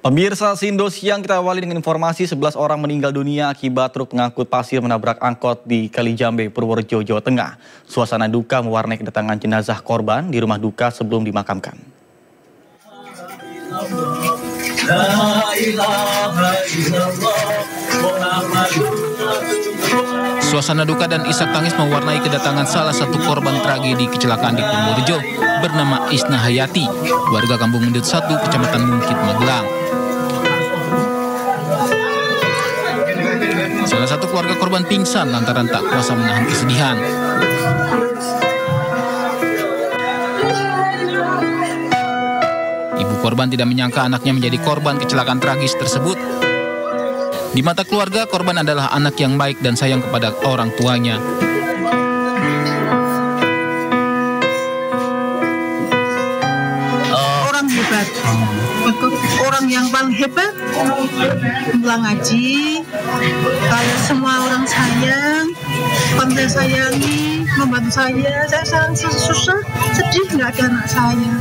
Pemirsa Sindo Siang, kita awali dengan informasi 11 orang meninggal dunia akibat truk pengangkut pasir menabrak angkot di Kalijambe, Purworejo, Jawa Tengah. Suasana duka mewarnai kedatangan jenazah korban di rumah duka sebelum dimakamkan. Suasana duka dan isak tangis mewarnai kedatangan salah satu korban tragedi kecelakaan di Purworejo bernama Isna Hayati, warga Kampung Mendut 1, Kecamatan Mungkit, Magelang. Salah satu keluarga korban pingsan lantaran tak kuasa menahan kesedihan. Ibu korban tidak menyangka anaknya menjadi korban kecelakaan tragis tersebut. Di mata keluarga, korban adalah anak yang baik dan sayang kepada orang tuanya. Orang hebat, orang yang paling hebat, pulang ngaji, kayak semua orang sayang, pandai sayangi, membantu saya sayang susah, sedih nggak ada anak saya.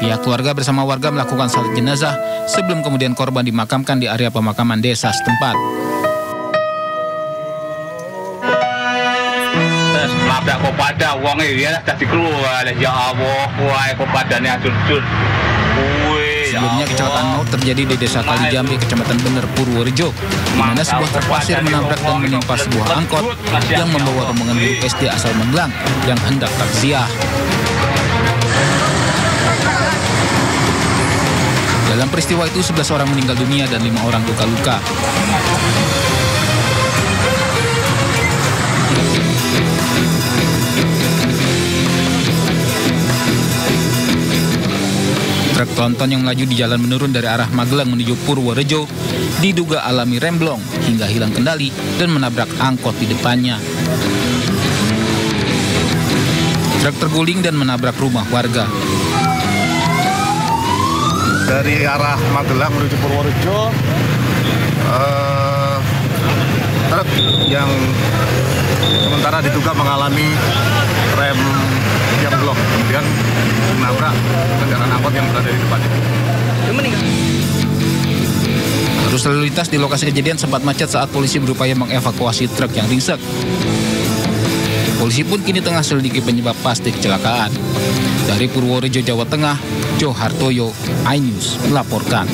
Pihak keluarga bersama warga melakukan salat jenazah sebelum kemudian korban dimakamkan di area pemakaman desa setempat. Labrak kepada wong ya dadi keluar ya Allah kuwi kepadane adur-adur. Sebelumnya kecelakaan maut terjadi di desa Kalijambe, Kecamatan Bener, Purworejo, di mana sebuah truk pasir menabrak dan menimpa sebuah angkot yang membawa rombongan guru SD asal Magelang yang hendak takziah. Dalam peristiwa itu 11 orang meninggal dunia dan 5 orang luka-luka. Truk tronton yang melaju di jalan menurun dari arah Magelang menuju Purworejo diduga alami remblong hingga hilang kendali dan menabrak angkot di depannya. Truk terguling dan menabrak rumah warga. Dari arah Magelang menuju Purworejo, truk yang sementara diduga mengalami rem yang blok, kemudian menabrak kendaraan angkot yang berada di depannya. Arus lalu lintas di lokasi kejadian sempat macet saat polisi berupaya mengevakuasi truk yang ringsek. Polisi pun kini tengah selidiki penyebab pasti kecelakaan. Dari Purworejo, Jawa Tengah, Jo Hartoyo, iNews melaporkan.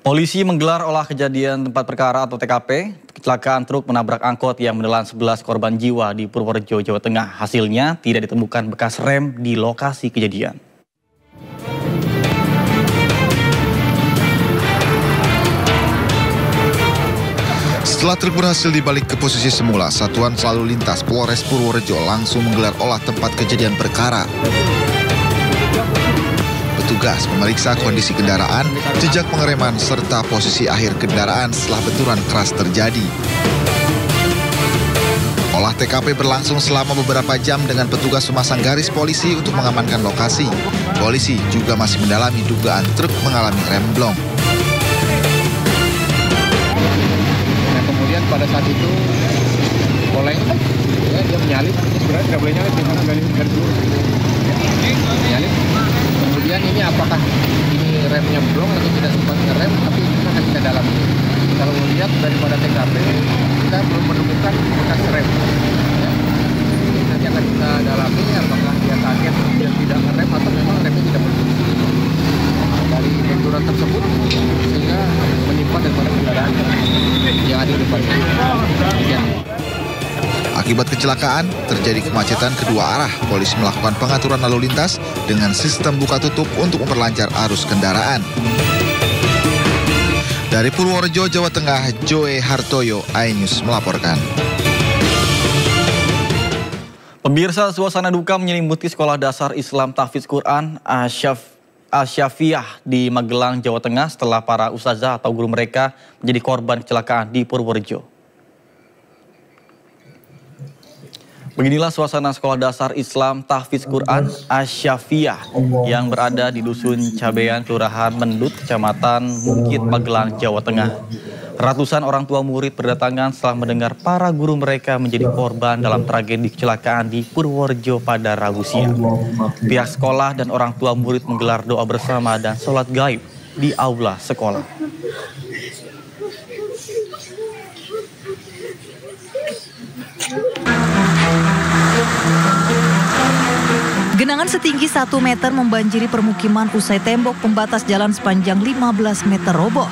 Polisi menggelar olah kejadian tempat perkara atau TKP, kecelakaan truk menabrak angkot yang menelan 11 korban jiwa di Purworejo, Jawa Tengah. Hasilnya tidak ditemukan bekas rem di lokasi kejadian. Setelah truk berhasil dibalik ke posisi semula, Satuan Lalu Lintas Polres Purworejo langsung menggelar olah tempat kejadian perkara. Petugas memeriksa kondisi kendaraan, jejak pengereman, serta posisi akhir kendaraan setelah benturan keras terjadi. Olah TKP berlangsung selama beberapa jam dengan petugas memasang garis polisi untuk mengamankan lokasi. Polisi juga masih mendalami dugaan truk mengalami remblong. Kemudian pada saat itu oleng, ya, dia menyalip, sebenarnya tidak boleh nyalip, karena garis lurus. Menyalip. Kemudian ini apakah ini remnya blong atau tidak sempat ngerem, tapi itu akan kita dalami. Kalau melihat daripada TKP, kita belum menemukan bekas rem. Ya. Nanti akan kita dalami apakah dia kaget dia tidak ngerem atau memang remnya tidak berfungsi. Dari benturan tersebut sehingga menimpa daripada kendaraan yang ada di depannya. Ya. Akibat kecelakaan, terjadi kemacetan kedua arah. Polisi melakukan pengaturan lalu lintas dengan sistem buka tutup untuk memperlancar arus kendaraan. Dari Purworejo, Jawa Tengah, Joe Hartoyo, iNews melaporkan. Pemirsa, suasana duka menyelimuti Sekolah Dasar Islam Tahfidz Quran Asyafiah di Magelang, Jawa Tengah setelah para ustazah atau guru mereka menjadi korban kecelakaan di Purworejo. Beginilah suasana sekolah dasar Islam Tahfiz Quran Asy-Syafiyah yang berada di Dusun Cabean, Kelurahan Mendut, Kecamatan Mungkit, Magelang, Jawa Tengah. Ratusan orang tua murid berdatangan setelah mendengar para guru mereka menjadi korban dalam tragedi kecelakaan di Purworejo pada Rabu siang. Pihak sekolah dan orang tua murid menggelar doa bersama dan sholat gaib di aula sekolah. Genangan setinggi 1 meter membanjiri permukiman usai tembok pembatas jalan sepanjang 15 meter roboh.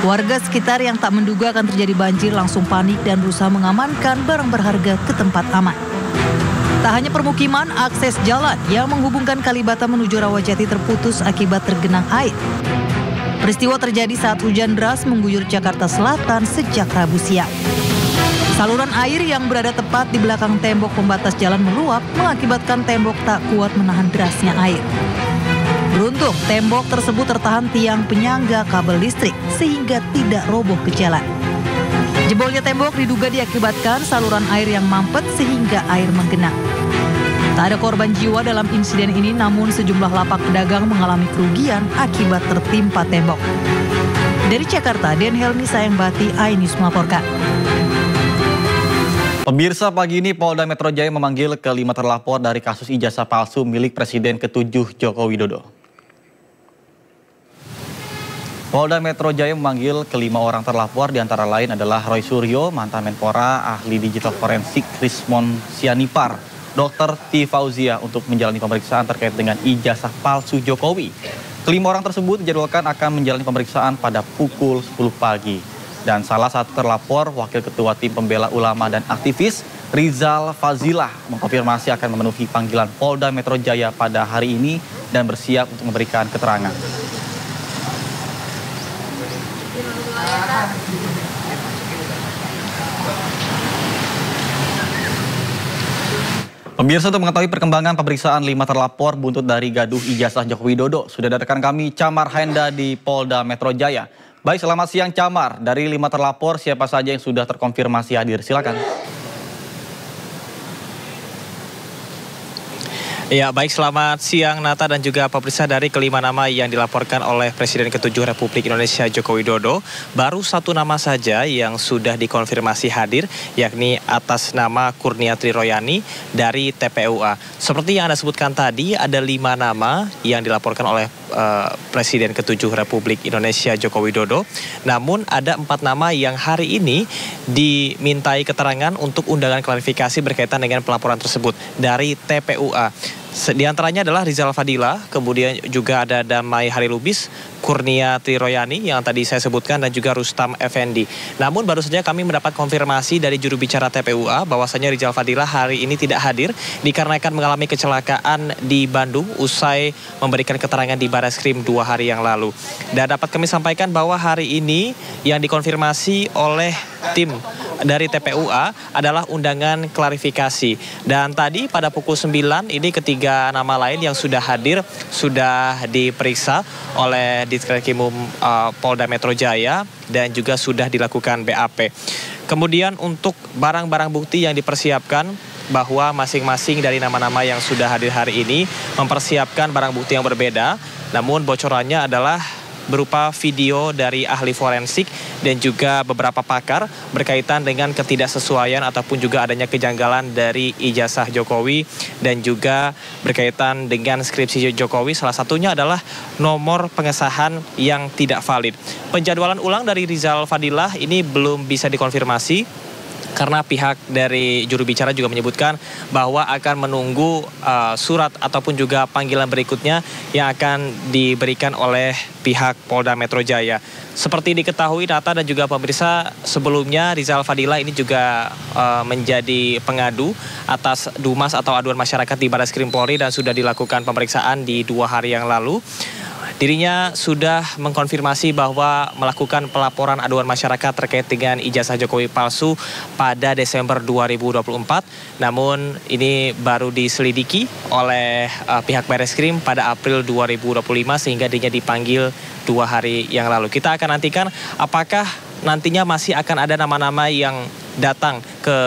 Warga sekitar yang tak menduga akan terjadi banjir langsung panik dan berusaha mengamankan barang berharga ke tempat aman. Tak hanya permukiman, akses jalan yang menghubungkan Kalibata menuju Rawajati terputus akibat tergenang air. Peristiwa terjadi saat hujan deras mengguyur Jakarta Selatan sejak Rabu siang. Saluran air yang berada tepat di belakang tembok pembatas jalan meluap mengakibatkan tembok tak kuat menahan derasnya air. Beruntung, tembok tersebut tertahan tiang penyangga kabel listrik sehingga tidak roboh ke jalan. Jebolnya tembok diduga diakibatkan saluran air yang mampet sehingga air menggenang. Tak ada korban jiwa dalam insiden ini, namun sejumlah lapak pedagang mengalami kerugian akibat tertimpa tembok. Dari Jakarta, Den Helmi Sayangbati, iNews melaporkan. Pemirsa, pagi ini Polda Metro Jaya memanggil kelima terlapor dari kasus ijazah palsu milik Presiden ke-7 Joko Widodo. Polda Metro Jaya memanggil kelima orang terlapor, diantara lain adalah Roy Suryo, mantan Menpora, ahli digital forensik Rismon Sianipar, Dr. T. Fauzia untuk menjalani pemeriksaan terkait dengan ijazah palsu Jokowi. Kelima orang tersebut dijadwalkan akan menjalani pemeriksaan pada pukul 10 pagi. Dan salah satu terlapor, Wakil Ketua Tim Pembela Ulama dan Aktivis, Rizal Fazilah, mengkonfirmasi akan memenuhi panggilan Polda Metro Jaya pada hari ini dan bersiap untuk memberikan keterangan. Pemirsa, untuk mengetahui perkembangan pemeriksaan 5 terlapor buntut dari gaduh ijazah Joko Widodo, sudah ada rekan kami Camar Henda di Polda Metro Jaya. Baik, selamat siang Camar. Dari 5 terlapor, siapa saja yang sudah terkonfirmasi hadir? Silakan. Ya, baik, selamat siang Nata dan juga pemirsa. Dari kelima nama yang dilaporkan oleh Presiden ke-7 Republik Indonesia Joko Widodo, baru satu nama saja yang sudah dikonfirmasi hadir, yakni atas nama Kurniatri Royani dari TPUA. Seperti yang Anda sebutkan tadi, ada 5 nama yang dilaporkan oleh Presiden ke-7 Republik Indonesia Joko Widodo. Namun ada 4 nama yang hari ini dimintai keterangan untuk undangan klarifikasi berkaitan dengan pelaporan tersebut dari TPUA. Di antaranya adalah Rizal Fadila, kemudian juga ada Damai Hari Lubis, Kurniatri Royani yang tadi saya sebutkan, dan juga Rustam Effendi. Namun baru saja kami mendapat konfirmasi dari juru bicara TPUA bahwasanya Rizal Fadila hari ini tidak hadir dikarenakan mengalami kecelakaan di Bandung usai memberikan keterangan di Barreskrim 2 hari yang lalu. Dan dapat kami sampaikan bahwa hari ini yang dikonfirmasi oleh tim dari TPUA adalah undangan klarifikasi. Dan tadi pada pukul 9 ini ketiga nama lain yang sudah hadir sudah diperiksa oleh Ditreskrimum Polda Metro Jaya dan juga sudah dilakukan BAP. Kemudian untuk barang-barang bukti yang dipersiapkan, bahwa masing-masing dari nama-nama yang sudah hadir hari ini mempersiapkan barang bukti yang berbeda. Namun bocorannya adalah berupa video dari ahli forensik dan juga beberapa pakar berkaitan dengan ketidaksesuaian ataupun juga adanya kejanggalan dari ijazah Jokowi dan juga berkaitan dengan skripsi Jokowi. Salah satunya adalah nomor pengesahan yang tidak valid. Penjadwalan ulang dari Rizal Fadilah ini belum bisa dikonfirmasi, karena pihak dari juru bicara juga menyebutkan bahwa akan menunggu surat ataupun juga panggilan berikutnya yang akan diberikan oleh pihak Polda Metro Jaya. Seperti diketahui Nata dan juga pemirsa, sebelumnya Rizal Fadila ini juga menjadi pengadu atas Dumas atau aduan masyarakat di Barreskrim Polri dan sudah dilakukan pemeriksaan di 2 hari yang lalu. Dirinya sudah mengkonfirmasi bahwa melakukan pelaporan aduan masyarakat terkait dengan ijazah Jokowi palsu pada Desember 2024. Namun ini baru diselidiki oleh pihak Barreskrim pada April 2025 sehingga dirinya dipanggil 2 hari yang lalu. Kita akan nantikan apakah nantinya masih akan ada nama-nama yang datang ke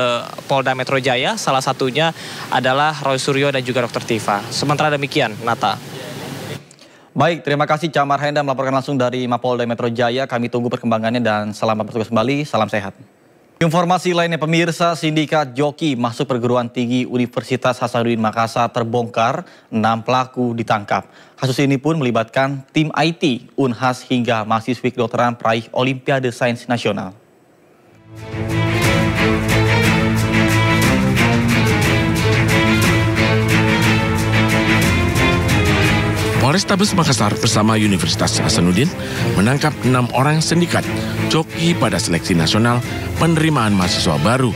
Polda Metro Jaya. Salah satunya adalah Roy Suryo dan juga Dr. Tifa. Sementara demikian, Nata. Baik, terima kasih Camar Hendra melaporkan langsung dari Mapolda Metro Jaya. Kami tunggu perkembangannya dan selamat bertugas kembali. Salam sehat. Informasi lainnya pemirsa, sindikat joki masuk perguruan tinggi Universitas Hasanuddin Makassar terbongkar, 6 pelaku ditangkap. Kasus ini pun melibatkan tim IT, Unhas hingga mahasiswi kedokteran peraih Olimpiade Sains Nasional. Polrestabes Makassar bersama Universitas Hasanuddin menangkap 6 orang sindikat joki pada seleksi nasional penerimaan mahasiswa baru.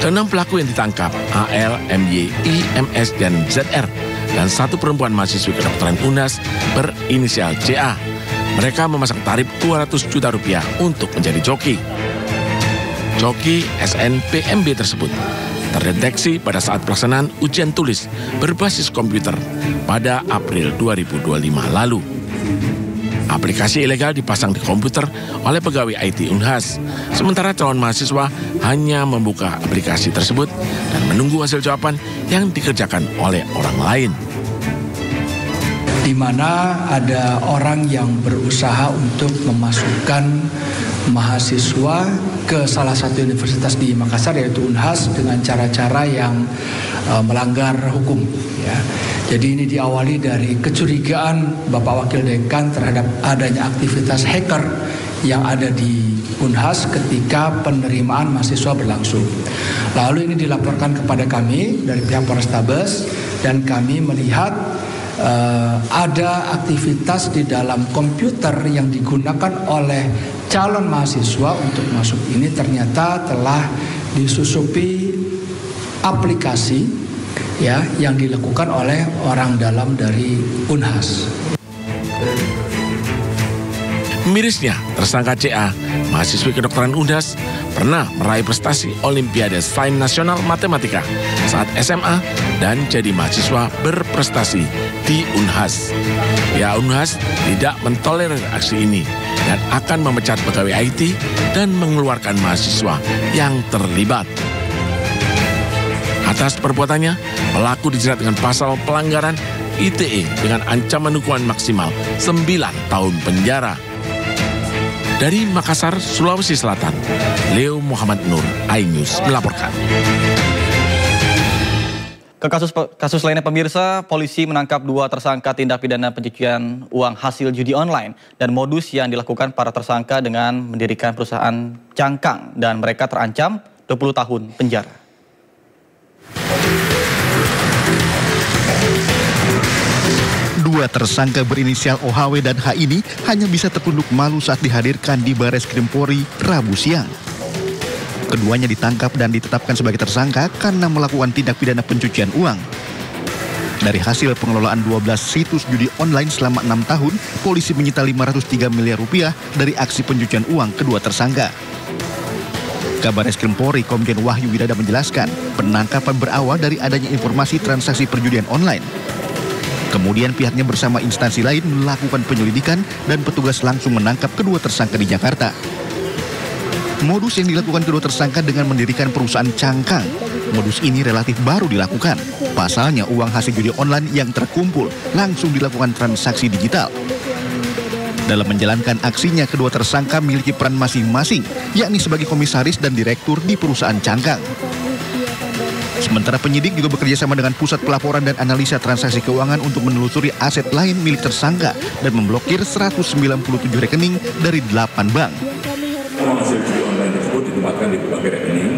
Ke-6 pelaku yang ditangkap AL, MY, IMS, dan ZR, dan 1 perempuan mahasiswi kedokteran UNHAS berinisial CA. Mereka memasang tarif Rp200 juta untuk menjadi joki. Joki SNPMB tersebut terdeteksi pada saat pelaksanaan ujian tulis berbasis komputer pada April 2025 lalu. Aplikasi ilegal dipasang di komputer oleh pegawai IT Unhas, sementara calon mahasiswa hanya membuka aplikasi tersebut dan menunggu hasil jawaban yang dikerjakan oleh orang lain. Di mana ada orang yang berusaha untuk memasukkan mahasiswa ke salah satu universitas di Makassar yaitu Unhas dengan cara-cara yang melanggar hukum. Ya. Jadi ini diawali dari kecurigaan Bapak Wakil Dekan terhadap adanya aktivitas hacker yang ada di Unhas ketika penerimaan mahasiswa berlangsung. Lalu ini dilaporkan kepada kami dari pihak Polrestabes dan kami melihat ada aktivitas di dalam komputer yang digunakan oleh calon mahasiswa untuk masuk ini ternyata telah disusupi aplikasi ya yang dilakukan oleh orang dalam dari Unhas. Mirisnya, tersangka CA, mahasiswi kedokteran Unhas, pernah meraih prestasi Olimpiade Sains Nasional Matematika saat SMA dan jadi mahasiswa berprestasi di Unhas. Pihak Unhas tidak mentolerir aksi ini dan akan memecat pegawai IT dan mengeluarkan mahasiswa yang terlibat. Atas perbuatannya, pelaku dijerat dengan pasal pelanggaran ITE dengan ancaman hukuman maksimal 9 tahun penjara. Dari Makassar, Sulawesi Selatan, Leo Muhammad Nur, iNews melaporkan. Ke kasus lainnya pemirsa, polisi menangkap 2 tersangka tindak pidana pencucian uang hasil judi online dan modus yang dilakukan para tersangka dengan mendirikan perusahaan cangkang dan mereka terancam 20 tahun penjara. Dua tersangka berinisial OHW dan H ini hanya bisa tertunduk malu saat dihadirkan di Bareskrim Polri Rabu siang. Keduanya ditangkap dan ditetapkan sebagai tersangka karena melakukan tindak pidana pencucian uang. Dari hasil pengelolaan 12 situs judi online selama 6 tahun, polisi menyita Rp503 miliar dari aksi pencucian uang kedua tersangka. Kabar Eskrim Polri Komjen Wahyu Widada menjelaskan, penangkapan berawal dari adanya informasi transaksi perjudian online. Kemudian pihaknya bersama instansi lain melakukan penyelidikan dan petugas langsung menangkap kedua tersangka di Jakarta. Modus yang dilakukan kedua tersangka dengan mendirikan perusahaan cangkang. Modus ini relatif baru dilakukan. Pasalnya uang hasil judi online yang terkumpul langsung dilakukan transaksi digital. Dalam menjalankan aksinya, kedua tersangka memiliki peran masing-masing, yakni sebagai komisaris dan direktur di perusahaan cangkang. Sementara penyidik juga bekerja sama dengan Pusat Pelaporan dan Analisa Transaksi Keuangan untuk menelusuri aset lain milik tersangka dan memblokir 197 rekening dari 8 bank. Uang hasil judi online tersebut ditempatkan di berbagai rekening,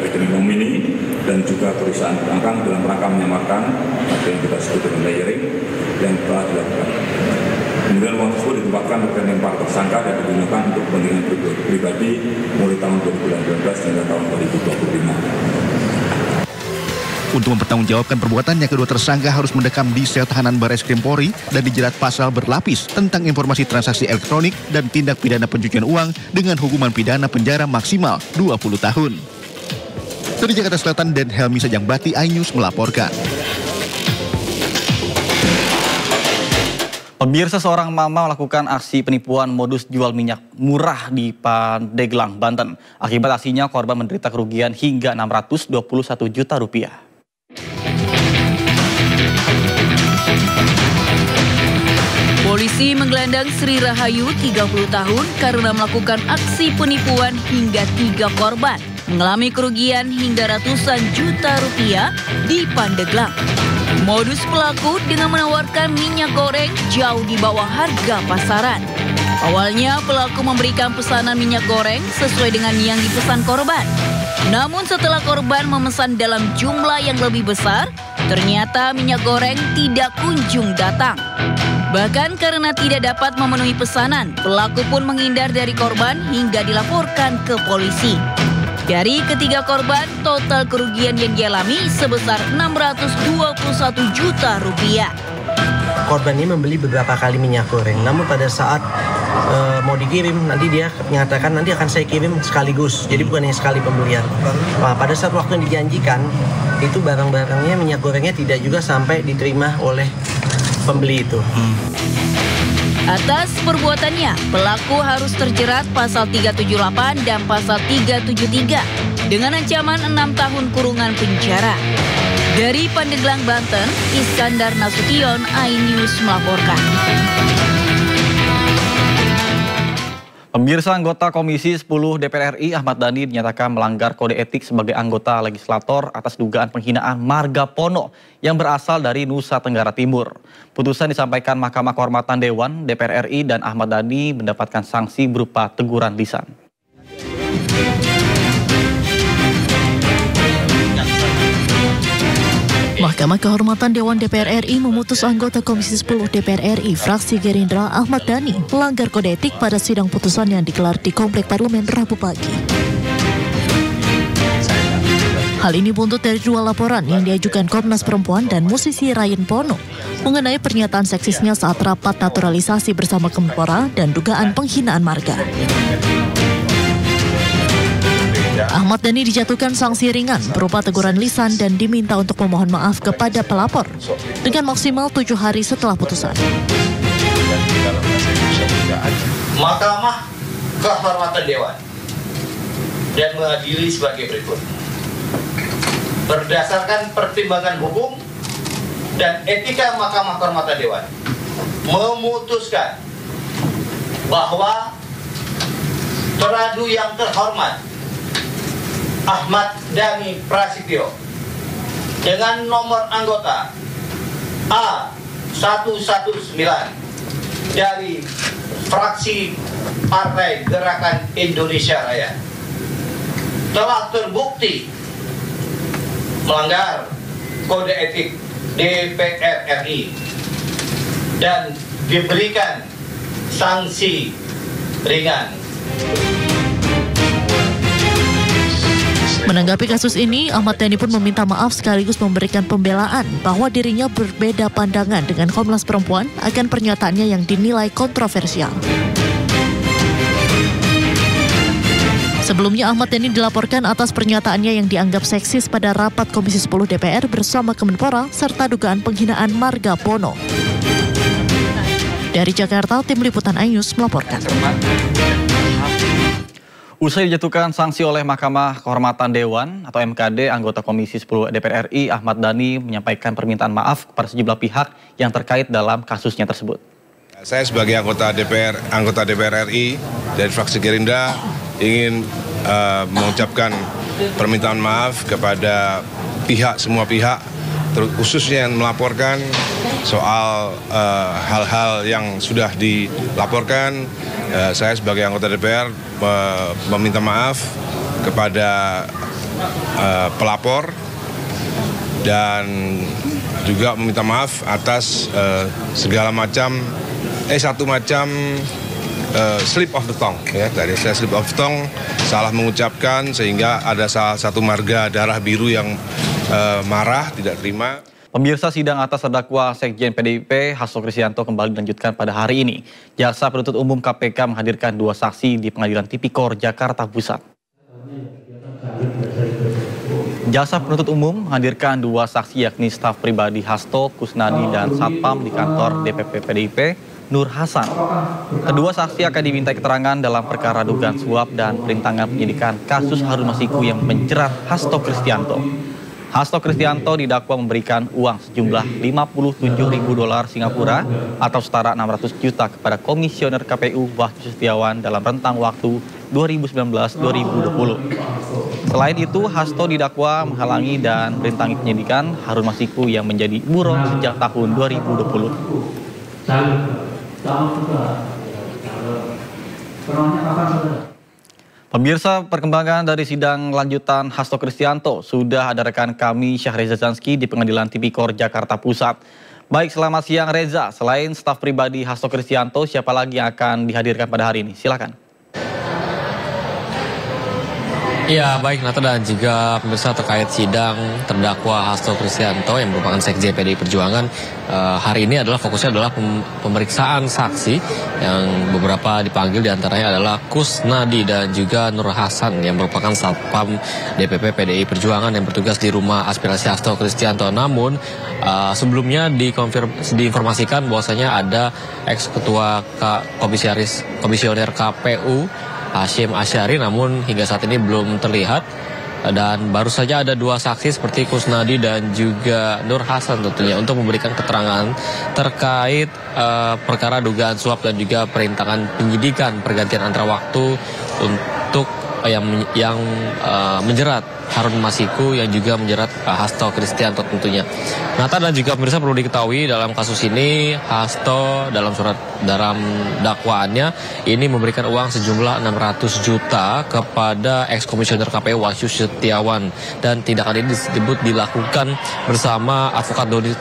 rekening nomini dan juga perusahaan cangkang dalam rangka menyamarkan atau yang kita sebut dengan layering yang telah dilakukan. Kemudian uang tersebut ditempatkan di rekening para tersangka dan digunakan untuk kepentingan pribadi mulai tahun 2019 hingga tahun 2025. Untuk mempertanggungjawabkan perbuatannya, kedua tersangka harus mendekam di sel tahanan Bareskrim Polri dan dijerat pasal berlapis tentang informasi transaksi elektronik dan tindak pidana pencucian uang dengan hukuman pidana penjara maksimal 20 tahun. Dari Jakarta Selatan, Den Helmi Sajangbati, iNews melaporkan. Pemirsa, seorang mama melakukan aksi penipuan modus jual minyak murah di Pandeglang, Banten. Akibat aksinya, korban menderita kerugian hingga 621 juta rupiah. Polisi menggelandang Sri Rahayu 30 tahun karena melakukan aksi penipuan hingga 3 korban mengalami kerugian hingga ratusan juta rupiah di Pandeglang. Modus pelaku dengan menawarkan minyak goreng jauh di bawah harga pasaran. Awalnya pelaku memberikan pesanan minyak goreng sesuai dengan yang dipesan korban. Namun setelah korban memesan dalam jumlah yang lebih besar, ternyata minyak goreng tidak kunjung datang. Bahkan karena tidak dapat memenuhi pesanan, pelaku pun menghindar dari korban hingga dilaporkan ke polisi. Dari ketiga korban, total kerugian yang dialami sebesar 621 juta rupiah. Korban ini membeli beberapa kali minyak goreng, namun pada saat mau dikirim, nanti dia mengatakan nanti akan saya kirim sekaligus, jadi bukan hanya sekali pembelian. Nah, pada saat waktu yang dijanjikan, itu barang-barangnya, minyak gorengnya tidak juga sampai diterima oleh pembeli itu. Atas perbuatannya, pelaku harus terjerat pasal 378 dan pasal 373 dengan ancaman 6 tahun kurungan penjara. Dari Pandeglang, Banten, Iskandar Nasution, iNews melaporkan. Pemirsa, anggota Komisi 10 DPR RI Ahmad Dhani dinyatakan melanggar kode etik sebagai anggota legislator atas dugaan penghinaan marga Pono yang berasal dari Nusa Tenggara Timur. Putusan disampaikan Mahkamah Kehormatan Dewan DPR RI dan Ahmad Dhani mendapatkan sanksi berupa teguran lisan. Mahkamah Kehormatan Dewan DPR RI memutus anggota Komisi 10 DPR RI fraksi Gerindra Ahmad Dhani melanggar kode etik pada sidang putusan yang digelar di Komplek Parlemen Rabu pagi. Hal ini buntut dari 2 laporan yang diajukan Komnas Perempuan dan musisi Ryan Pono mengenai pernyataan seksisnya saat rapat naturalisasi bersama Kemenpora dan dugaan penghinaan marga. Ahmad Dhani dijatuhkan sanksi ringan berupa teguran lisan dan diminta untuk memohon maaf kepada pelapor dengan maksimal 7 hari setelah putusan. Mahkamah Kehormatan Dewan dan mengadili sebagai berikut. Berdasarkan pertimbangan hukum dan etika Mahkamah Kehormatan Dewan memutuskan bahwa teradu yang terhormat Ahmad Dhani Prasetyo dengan nomor anggota A119 dari fraksi Partai Gerakan Indonesia Raya telah terbukti melanggar kode etik DPR RI dan diberikan sanksi ringan. Menanggapi kasus ini, Ahmad Dhani pun meminta maaf sekaligus memberikan pembelaan bahwa dirinya berbeda pandangan dengan Komnas Perempuan akan pernyataannya yang dinilai kontroversial. Sebelumnya, Ahmad Dhani dilaporkan atas pernyataannya yang dianggap seksis pada rapat Komisi 10 DPR bersama Kemenpora serta dugaan penghinaan marga Pono. Dari Jakarta, tim liputan iNews melaporkan. Usai dijatuhkan sanksi oleh Mahkamah Kehormatan Dewan atau MKD, anggota Komisi 10 DPR RI Ahmad Dhani menyampaikan permintaan maaf kepada sejumlah pihak yang terkait dalam kasusnya tersebut. Saya sebagai anggota DPR RI dari fraksi Gerindra ingin mengucapkan permintaan maaf kepada semua pihak, khususnya yang melaporkan soal hal-hal yang sudah dilaporkan. Saya sebagai anggota DPR meminta maaf kepada pelapor dan juga meminta maaf atas segala macam slip of the tongue, ya, dari saya slip of the tongue, salah mengucapkan sehingga ada salah satu marga darah biru yang marah, tidak terima. Pemirsa, sidang atas terdakwa Sekjen PDIP Hasto Kristianto kembali dilanjutkan pada hari ini. Jaksa Penuntut Umum KPK menghadirkan 2 saksi di Pengadilan Tipikor Jakarta Pusat. Jaksa Penuntut Umum menghadirkan 2 saksi yakni staf pribadi Hasto, Kusnadi dan Satpam di kantor DPP PDIP Nur Hasan. Kedua saksi akan diminta keterangan dalam perkara dugaan suap dan perintangan penyidikan kasus Harun Masiku yang menjerat Hasto Kristianto. Hasto Kristianto didakwa memberikan uang sejumlah $57.000 Singapura atau setara 600 juta kepada Komisioner KPU Wahyu Setiawan dalam rentang waktu 2019-2020. Selain itu, Hasto didakwa menghalangi dan merintangi penyidikan Harun Masiku yang menjadi buron sejak tahun 2020. Pemirsa, perkembangan dari sidang lanjutan Hasto Kristianto sudah ada rekan kami Syahreza Zanski di Pengadilan Tipikor Jakarta Pusat. Baik, selamat siang Reza. Selain staf pribadi Hasto Kristianto, siapa lagi yang akan dihadirkan pada hari ini? Silakan. Ya, baik Nata dan juga pemirsa terkait sidang terdakwa Hasto Kristianto yang merupakan sekjen PDI Perjuangan. Hari ini adalah fokusnya adalah pemeriksaan saksi yang beberapa dipanggil, diantaranya adalah Kusnadi dan juga Nur Hasan yang merupakan Satpam DPP PDI Perjuangan yang bertugas di rumah aspirasi Hasto Kristianto. Namun sebelumnya diinformasikan bahwasanya ada ex-ketua komisioner KPU Hashim Asyari, namun hingga saat ini belum terlihat. Dan baru saja ada dua saksi seperti Kusnadi dan juga Nur Hasan tentunya untuk memberikan keterangan terkait perkara dugaan suap dan juga perintangan penyidikan pergantian antara waktu untuk yang menjerat Harun Masiku yang juga menjerat Hasto Kristianto tentunya. Nata dan juga pemirsa, perlu diketahui dalam kasus ini Hasto dalam dakwaannya ini memberikan uang sejumlah 600 juta kepada ex-komisioner KPU Wahyu Setiawan, dan tindakan ini disebut dilakukan bersama advokat Dodi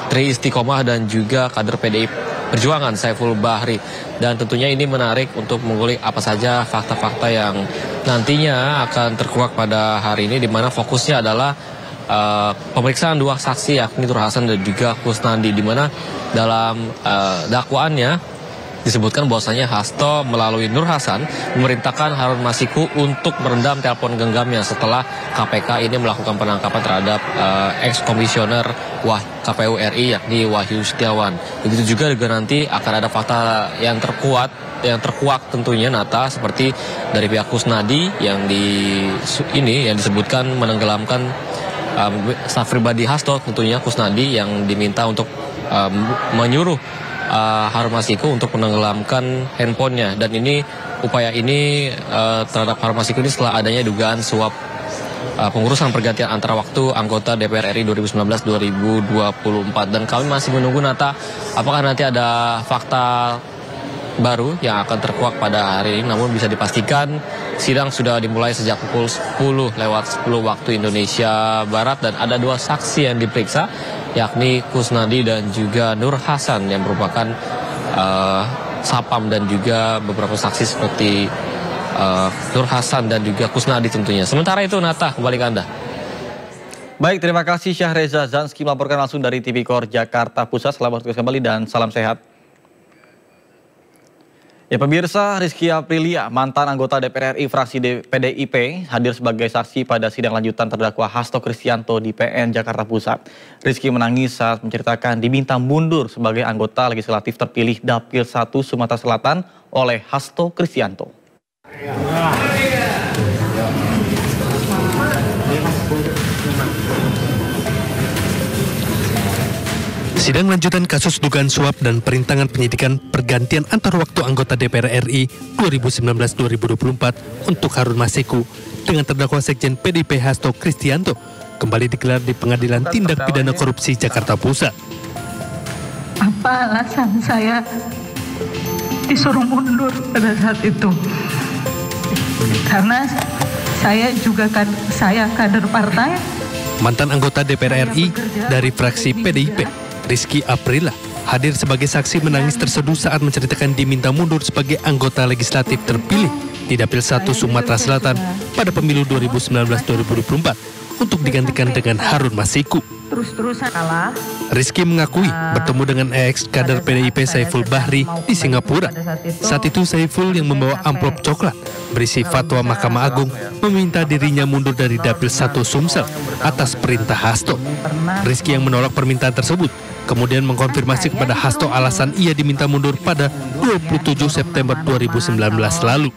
Tri Istiqomah dan juga kader PDI Perjuangan Saiful Bahri. Dan tentunya ini menarik untuk mengulik apa saja fakta-fakta yang nantinya akan terkuak pada hari ini, di mana fokusnya adalah pemeriksaan dua saksi yakni Nur Hasan dan juga Kusnadi, di mana dalam dakwaannya disebutkan bahwasanya Hasto melalui Nur Hasan memerintahkan Harun Masiku untuk merendam telepon genggamnya setelah KPK ini melakukan penangkapan terhadap ex-komisioner KPU RI yakni Wahyu Setiawan. Begitu juga nanti akan ada fakta yang terkuak tentunya Nata, seperti dari pihak Kusnadi yang disebutkan menenggelamkan staf pribadi Hasto, tentunya Kusnadi yang diminta untuk menyuruh Harun Masiku untuk menenggelamkan handphonenya. Dan ini upaya ini terhadap Harun Masiku ini setelah adanya dugaan suap pengurusan pergantian antara waktu anggota DPR RI 2019-2024. Dan kami masih menunggu Nata apakah nanti ada fakta baru yang akan terkuak pada hari ini. Namun bisa dipastikan sidang sudah dimulai sejak pukul 10 lewat 10 waktu Indonesia Barat, dan ada dua saksi yang diperiksa yakni Kusnadi dan juga Nur Hasan yang merupakan Sapam, dan juga beberapa saksi seperti Nur Hasan dan juga Kusnadi tentunya. Sementara itu Nata, kembali ke Anda. Baik, terima kasih Syahreza Zanski melaporkan langsung dari Tipikor Jakarta Pusat. Selamat bertugas kembali dan salam sehat. Ya pemirsa, Rizky Aprilia, mantan anggota DPR RI fraksi PDIP, hadir sebagai saksi pada sidang lanjutan terdakwa Hasto Kristianto di PN Jakarta Pusat. Rizky menangis saat menceritakan diminta mundur sebagai anggota legislatif terpilih Dapil 1 Sumatera Selatan oleh Hasto Kristianto. Sidang lanjutan kasus dugaan suap dan perintangan penyidikan pergantian antar waktu anggota DPR RI 2019-2024 untuk Harun Masiku dengan terdakwa sekjen PDIP Hasto Kristianto kembali digelar di Pengadilan Tindak Pidana Korupsi Jakarta Pusat. Apa alasan saya disuruh mundur pada saat itu? Karena saya juga kader partai. Mantan anggota DPR RI dari fraksi PDIP, Rizky Aprilia, hadir sebagai saksi menangis terseduh saat menceritakan diminta mundur sebagai anggota legislatif terpilih di Dapil 1 Sumatera Selatan pada pemilu 2019-2024 untuk digantikan dengan Harun Masiku. Terus-terusan kalah. Rizky mengakui bertemu dengan ex-kader PDIP Saiful Bahri di Singapura. Saat itu Saiful yang membawa amplop coklat berisi fatwa Mahkamah Agung meminta dirinya mundur dari Dapil 1 Sumsel atas perintah Hasto. Rizky yang menolak permintaan tersebut kemudian mengkonfirmasi kepada Hasto alasan ia diminta mundur pada 27 September 2019 lalu.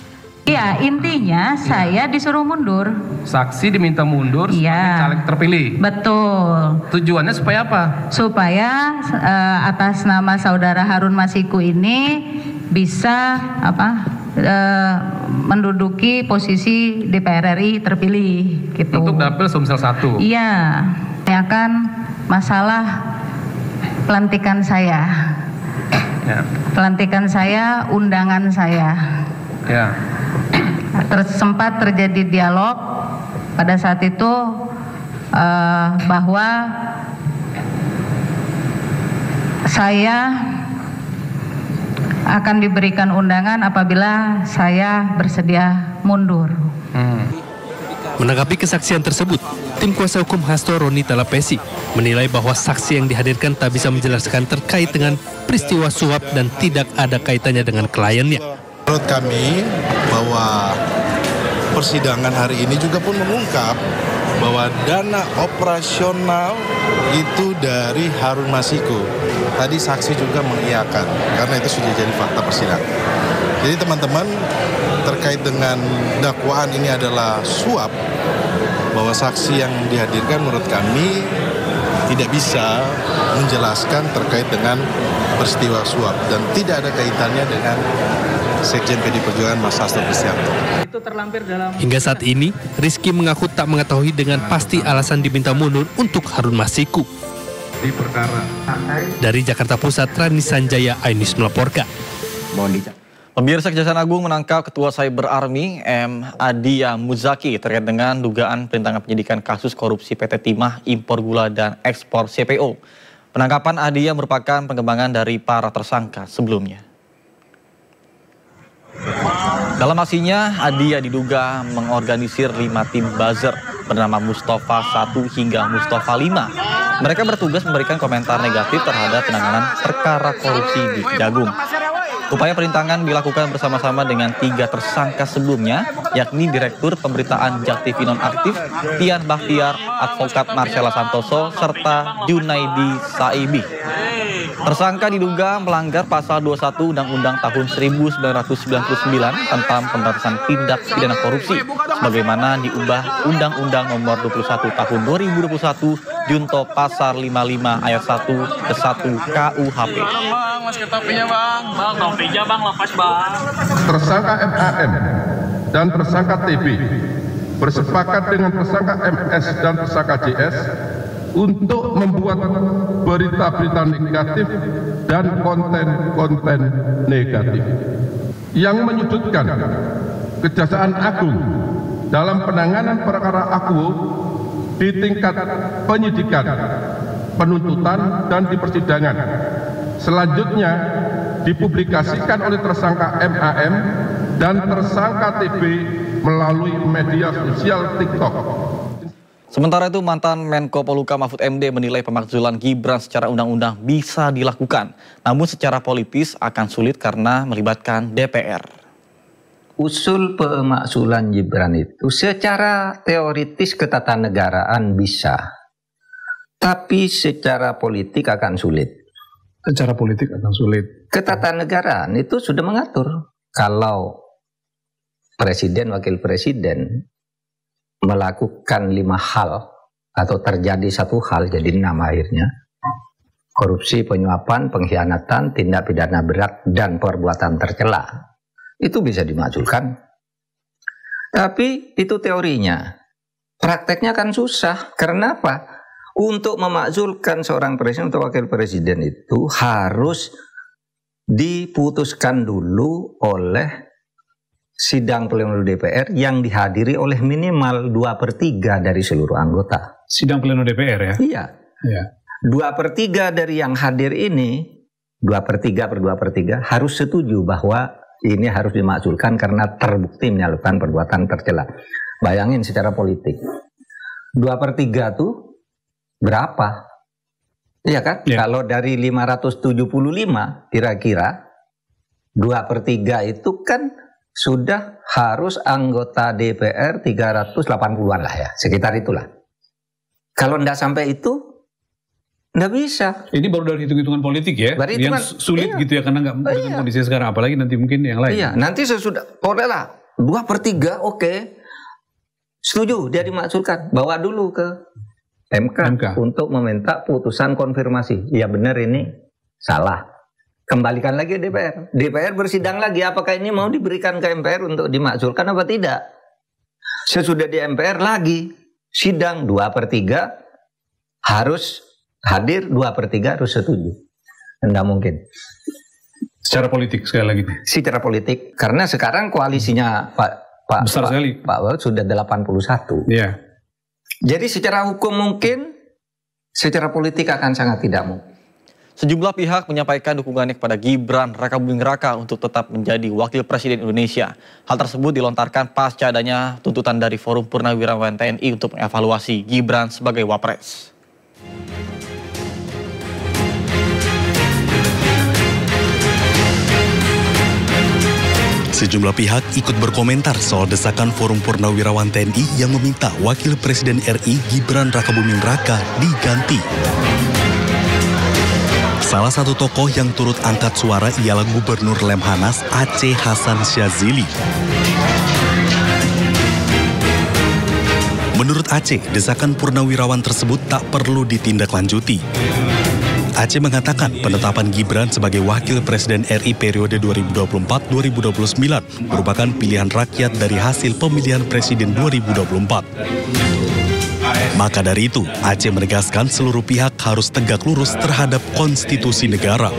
Iya, intinya saya disuruh mundur. Saksi diminta mundur sebagai caleg terpilih. Betul. Tujuannya supaya apa? Supaya atas nama saudara Harun Masiku ini bisa menduduki posisi DPR RI terpilih gitu. Untuk dapil Sumsel 1. Iya. Tanyakan masalah pelantikan saya. Ya. Pelantikan saya, undangan saya. Ya. Sempat terjadi dialog pada saat itu bahwa saya akan diberikan undangan apabila saya bersedia mundur. Menanggapi kesaksian tersebut, tim kuasa hukum Hasto Roni Talapesi menilai bahwa saksi yang dihadirkan tak bisa menjelaskan terkait dengan peristiwa suap dan tidak ada kaitannya dengan kliennya. Menurut kami bahwa persidangan hari ini juga pun mengungkap bahwa dana operasional itu dari Harun Masiku. Tadi saksi juga mengiyakan karena itu sudah jadi fakta persidangan. Jadi teman-teman terkait dengan dakwaan ini adalah suap, bahwa saksi yang dihadirkan menurut kami tidak bisa menjelaskan terkait dengan peristiwa suap dan tidak ada kaitannya dengan Sekjen PD Perjuangan Mas Hasto Kristianto. Hingga saat ini, Rizky mengaku tak mengetahui dengan pasti alasan diminta mundur untuk Harun Masiku. Dari Jakarta Pusat, Rani Sanjaya, Ainus melaporkan. Pemirsa, Kejaksaan Agung menangkap Ketua Cyber Army M. Adia Muzaki terkait dengan dugaan perintangan penyidikan kasus korupsi PT Timah Impor Gula dan Ekspor CPO. Penangkapan Adia merupakan pengembangan dari para tersangka sebelumnya. Dalam aksinya, Adia diduga mengorganisir 5 tim buzzer bernama Mustafa 1 hingga Mustafa 5. Mereka bertugas memberikan komentar negatif terhadap penanganan perkara korupsi di Kejagung. Upaya perintangan dilakukan bersama-sama dengan 3 tersangka sebelumnya, yakni Direktur Pemberitaan Jaktivi Nonaktif, Tian Bahtiar, Advokat Marcella Santoso, serta Junaidi Saibi. Tersangka diduga melanggar pasal 21 Undang-Undang tahun 1999 tentang pemberantasan tindak pidana korupsi, sebagaimana diubah Undang-Undang nomor 21 tahun 2021 junto pasal 55 ayat 1 ke 1 KUHP. Tersangka MAM dan tersangka TB bersepakat dengan tersangka MS dan tersangka JS untuk membuat berita-berita negatif dan konten-konten negatif yang menyudutkan Kejaksaan Agung dalam penanganan perkara akuo di tingkat penyidikan, penuntutan, dan di persidangan. Selanjutnya dipublikasikan oleh tersangka MAM dan tersangka TB melalui media sosial TikTok. Sementara itu, mantan Menko Polhukam Mahfud MD menilai pemakzulan Gibran secara undang-undang bisa dilakukan, namun secara politis akan sulit karena melibatkan DPR. Usul pemakzulan Gibran itu secara teoritis ketatanegaraan bisa, tapi secara politik akan sulit. Secara politik akan sulit. Ketatanegaraan itu sudah mengatur kalau presiden, wakil presiden melakukan 5 hal atau terjadi 1 hal jadi 6 akhirnya. Korupsi, penyuapan, pengkhianatan, tindak pidana berat, dan perbuatan tercela. Itu bisa dimakzulkan. Tapi itu teorinya. Prakteknya kan susah. Karena apa? Untuk memakzulkan seorang presiden atau wakil presiden itu harus diputuskan dulu oleh sidang pleno DPR yang dihadiri oleh minimal 2/3 dari seluruh anggota. Sidang pleno DPR ya? Iya. Ya. 2/3 dari yang hadir ini, 2/3 harus setuju bahwa ini harus dimakzulkan karena terbukti melakukan perbuatan tercela. Bayangin secara politik. 2/3 tuh berapa? Iya kan? Ya. Kalau dari 575 kira-kira 2/3 itu kan sudah harus anggota DPR 380-an lah ya, sekitar itulah. Kalau tidak sampai itu, Nggak bisa. Ini baru dari hitung-hitungan politik ya, yang sulit gitu ya, karena nggak dengan kondisi sekarang, apalagi nanti mungkin yang lain. Iya, nanti sesudah, lah 2/3, oke. Setuju, dia dimakzulkan. Bawa dulu ke MK untuk meminta putusan konfirmasi. Ya benar ini salah. Kembalikan lagi DPR. DPR bersidang lagi, apakah ini mau diberikan ke MPR untuk dimakzulkan apa tidak. Sesudah di MPR lagi, sidang 2/3 harus hadir, 2/3 harus setuju. Enggak mungkin. Secara politik sekali lagi. Secara politik, karena sekarang koalisinya Pak Wahid sudah 81. Iya. Jadi secara hukum mungkin, secara politik akan sangat tidak mungkin. Sejumlah pihak menyampaikan dukungannya kepada Gibran Rakabuming Raka untuk tetap menjadi Wakil Presiden Indonesia. Hal tersebut dilontarkan pasca adanya tuntutan dari Forum Purnawirawan TNI untuk mengevaluasi Gibran sebagai Wapres. Sejumlah pihak ikut berkomentar soal desakan Forum Purnawirawan TNI yang meminta Wakil Presiden RI Gibran Rakabuming Raka diganti. Salah satu tokoh yang turut angkat suara ialah Gubernur Lemhanas Aceh Hasan Syazili. Menurut Aceh, desakan purnawirawan tersebut tak perlu ditindaklanjuti. Aceh mengatakan penetapan Gibran sebagai Wakil Presiden RI periode 2024-2029 merupakan pilihan rakyat dari hasil pemilihan Presiden 2024. Maka dari itu, Aceh menegaskan seluruh pihak harus tegak lurus terhadap konstitusi negara.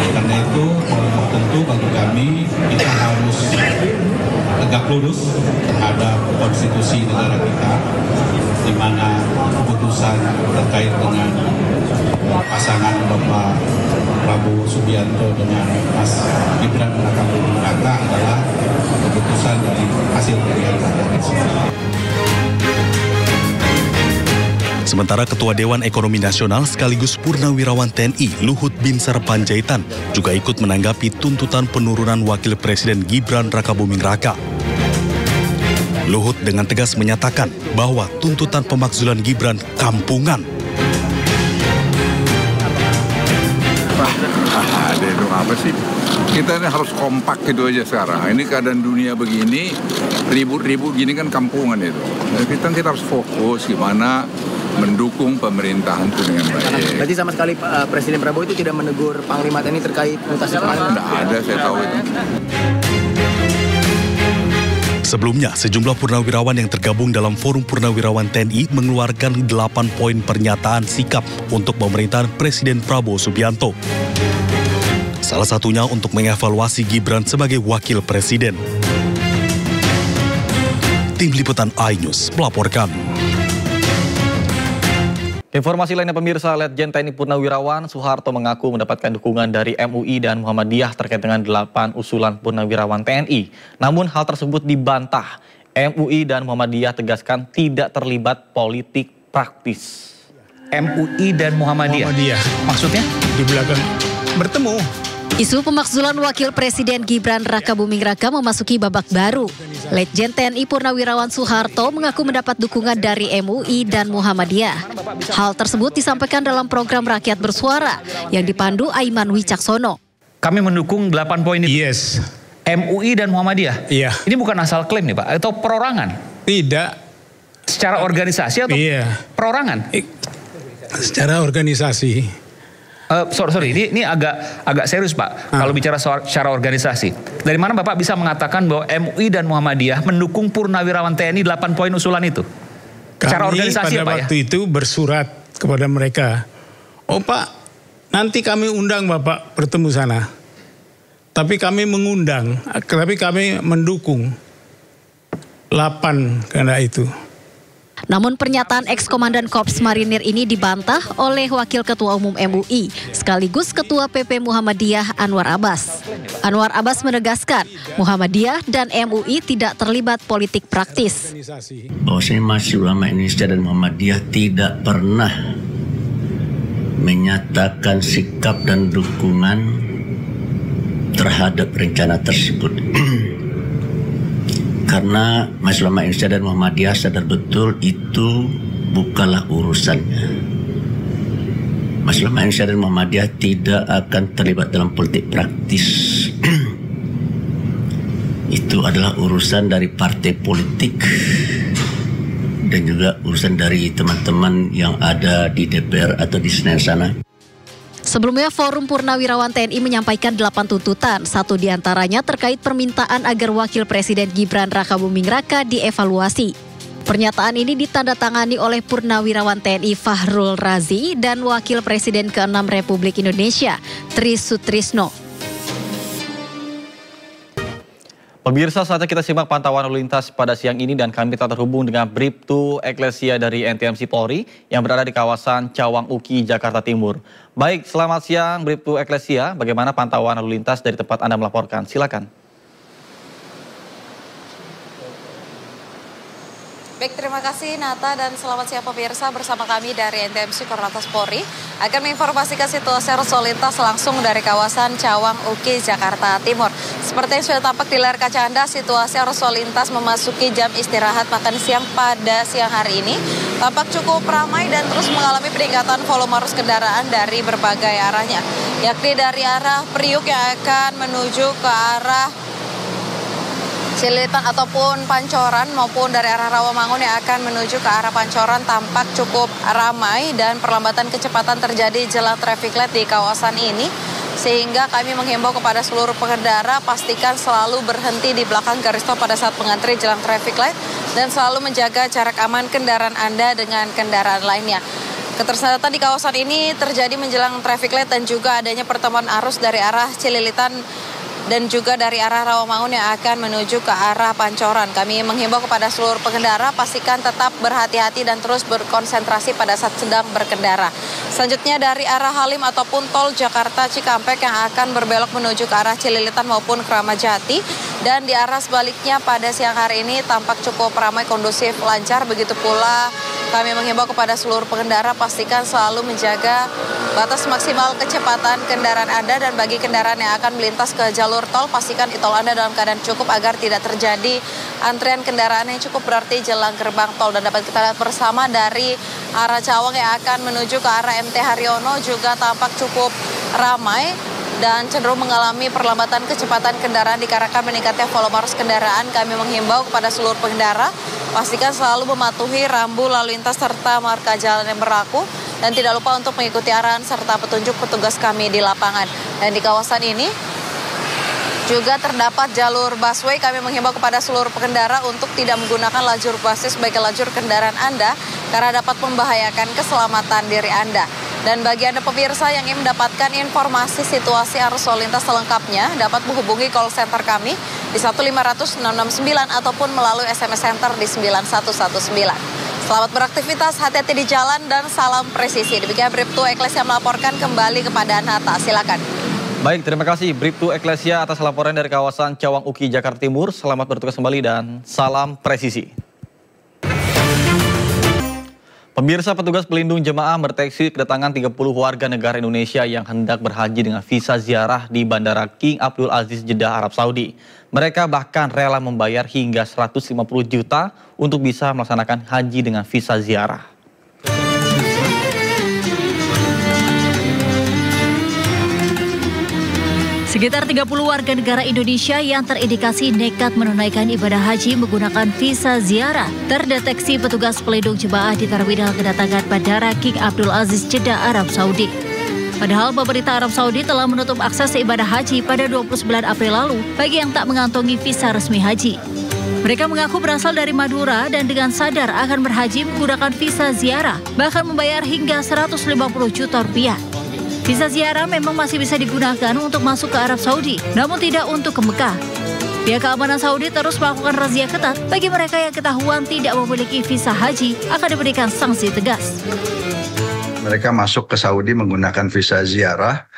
Karena itu, tentu bagi kami kita harus tegak lurus terhadap konstitusi negara kita, di mana keputusan terkait dengan pasangan Bapak Prabowo Subianto dengan Mas Gibran Rakabuming Raka adalah keputusan dari hasil pemilihan rakyat. Sementara Ketua Dewan Ekonomi Nasional sekaligus Purnawirawan TNI Luhut Binsar Panjaitan juga ikut menanggapi tuntutan penurunan Wakil Presiden Gibran Rakabuming Raka. Luhut dengan tegas menyatakan bahwa tuntutan pemakzulan Gibran kampungan. Apa sih? Kita ini harus kompak gitu aja sekarang. Ini keadaan dunia begini, ribut-ribut gini kan kampungan itu. Kita harus fokus gimana mendukung pemerintahan itu dengan baik. Berarti sama sekali Presiden Prabowo itu tidak menegur Panglima TNI terkait mutasi Panglima? Tidak ada, saya tahu itu. Sebelumnya, sejumlah purnawirawan yang tergabung dalam Forum Purnawirawan TNI mengeluarkan 8 poin pernyataan sikap untuk pemerintahan Presiden Prabowo Subianto. Salah satunya untuk mengevaluasi Gibran sebagai Wakil Presiden. Tim Liputan iNews melaporkan. Informasi lainnya pemirsa, Letjen TNI Purnawirawan Soeharto mengaku mendapatkan dukungan dari MUI dan Muhammadiyah terkait dengan 8 usulan Purnawirawan TNI. Namun hal tersebut dibantah. MUI dan Muhammadiyah tegaskan tidak terlibat politik praktis. MUI dan Muhammadiyah maksudnya di belakang bertemu. Isu pemakzulan Wakil Presiden Gibran Rakabuming Raka memasuki babak baru. Letjen TNI Purnawirawan Soeharto mengaku mendapat dukungan dari MUI dan Muhammadiyah. Hal tersebut disampaikan dalam program Rakyat Bersuara yang dipandu Aiman Wicaksono. Kami mendukung 8 poin itu. Yes. MUI dan Muhammadiyah. Iya. Ini bukan asal klaim nih Pak, atau perorangan? Tidak. Secara organisasi atau perorangan? Secara organisasi. Sorry, ini agak serius Pak. Kalau bicara secara organisasi, dari mana Bapak bisa mengatakan bahwa MUI dan Muhammadiyah mendukung Purnawirawan TNI 8 poin usulan itu? Secara organisasi pada waktu itu bersurat kepada mereka, oh Pak, nanti kami undang Bapak bertemu sana. Tapi kami mengundang, tapi kami mendukung 8 karena itu. Namun pernyataan ex-komandan Korps Marinir ini dibantah oleh Wakil Ketua Umum MUI sekaligus Ketua PP Muhammadiyah Anwar Abbas. Anwar Abbas menegaskan Muhammadiyah dan MUI tidak terlibat politik praktis. Bahwasanya Majelis Ulama Indonesia dan Muhammadiyah tidak pernah menyatakan sikap dan dukungan terhadap rencana tersebut. Karena Majelis Ulama Indonesia dan Muhammadiyah sadar betul itu bukanlah urusannya. Majelis Ulama Indonesia dan Muhammadiyah tidak akan terlibat dalam politik praktis. Itu adalah urusan dari partai politik dan juga urusan dari teman-teman yang ada di DPR atau di Senayan sana. Sebelumnya, Forum Purnawirawan TNI menyampaikan 8 tuntutan. Satu diantaranya terkait permintaan agar Wakil Presiden Gibran Rakabuming Raka dievaluasi. Pernyataan ini ditandatangani oleh Purnawirawan TNI Fahrul Razi dan Wakil Presiden ke-6 Republik Indonesia, Tri Sutrisno. Pemirsa, saatnya kita simak pantauan lalu lintas pada siang ini dan kami telah terhubung dengan Bribtu Eklesia dari NTMC Polri yang berada di kawasan Cawang Uki, Jakarta Timur. Baik, selamat siang Bribtu Eklesia, bagaimana pantauan lalu lintas dari tempat Anda melaporkan? Silakan. Baik, terima kasih Nata dan selamat siang pemirsa, bersama kami dari NTMC Korlantas Polri akan menginformasikan situasi arus lalu lintas langsung dari kawasan Cawang Uki, Jakarta Timur. Seperti yang sudah tampak di layar kaca Anda, situasi arus lalu lintas memasuki jam istirahat makan siang pada siang hari ini tampak cukup ramai dan terus mengalami peningkatan volume arus kendaraan dari berbagai arahnya, yakni dari arah Priuk yang akan menuju ke arah Cililitan ataupun Pancoran maupun dari arah Rawamangun yang akan menuju ke arah Pancoran tampak cukup ramai dan perlambatan kecepatan terjadi jelang traffic light di kawasan ini, sehingga kami menghimbau kepada seluruh pengendara pastikan selalu berhenti di belakang garis stop pada saat mengantri jelang traffic light dan selalu menjaga jarak aman kendaraan Anda dengan kendaraan lainnya. Ketersendatan di kawasan ini terjadi menjelang traffic light dan juga adanya pertemuan arus dari arah Cililitan dan juga dari arah Rawamangun yang akan menuju ke arah Pancoran. Kami menghimbau kepada seluruh pengendara pastikan tetap berhati-hati dan terus berkonsentrasi pada saat sedang berkendara. Selanjutnya dari arah Halim ataupun tol Jakarta Cikampek yang akan berbelok menuju ke arah Cililitan maupun Kramat Jati, dan di arah sebaliknya pada siang hari ini tampak cukup ramai, kondusif, lancar. Begitu pula kami menghimbau kepada seluruh pengendara pastikan selalu menjaga batas maksimal kecepatan kendaraan Anda, dan bagi kendaraan yang akan melintas ke jalur tol pastikan e-tol Anda dalam keadaan cukup agar tidak terjadi antrian kendaraan yang cukup berarti jelang gerbang tol. Dan dapat kita lihat bersama dari arah Cawang yang akan menuju ke arah MT Haryono juga tampak cukup ramai dan cenderung mengalami perlambatan kecepatan kendaraan dikarenakan meningkatnya volume arus kendaraan. Kami menghimbau kepada seluruh pengendara pastikan selalu mematuhi rambu lalu lintas serta marka jalan yang berlaku dan tidak lupa untuk mengikuti arahan serta petunjuk petugas kami di lapangan. Dan di kawasan ini juga terdapat jalur busway. Kami menghimbau kepada seluruh pengendara untuk tidak menggunakan lajur busway sebagai lajur kendaraan Anda karena dapat membahayakan keselamatan diri Anda. Dan bagi Anda pemirsa yang ingin mendapatkan informasi situasi arus lalu lintas selengkapnya dapat menghubungi call center kami di 1-500-669 ataupun melalui SMS center di 9119. Selamat beraktivitas, hati-hati di jalan dan salam presisi. Demikian Bribtu Eklesia melaporkan, kembali kepada Nata. Silakan. Baik, terima kasih Bribtu Eklesia atas laporan dari kawasan Cawang Uki, Jakarta Timur. Selamat bertugas kembali dan salam presisi. Pemirsa, petugas pelindung jemaah mendeteksi kedatangan 30 warga negara Indonesia yang hendak berhaji dengan visa ziarah di Bandara King Abdul Aziz, Jeddah, Arab Saudi. Mereka bahkan rela membayar hingga 150 juta untuk bisa melaksanakan haji dengan visa ziarah. Sekitar 30 warga negara Indonesia yang terindikasi nekat menunaikan ibadah haji menggunakan visa ziarah terdeteksi petugas pelindung jemaah di terminal kedatangan Bandara King Abdul Aziz, Jeddah, Arab Saudi. Padahal pemerintah Arab Saudi telah menutup akses ibadah haji pada 29 April lalu bagi yang tak mengantongi visa resmi haji. Mereka mengaku berasal dari Madura dan dengan sadar akan berhaji menggunakan visa ziarah, bahkan membayar hingga 150 juta rupiah. Visa ziarah memang masih bisa digunakan untuk masuk ke Arab Saudi, namun tidak untuk ke Mekah. Pihak keamanan Saudi terus melakukan razia ketat bagi mereka yang ketahuan tidak memiliki visa haji akan diberikan sanksi tegas. Mereka masuk ke Saudi menggunakan visa ziarah.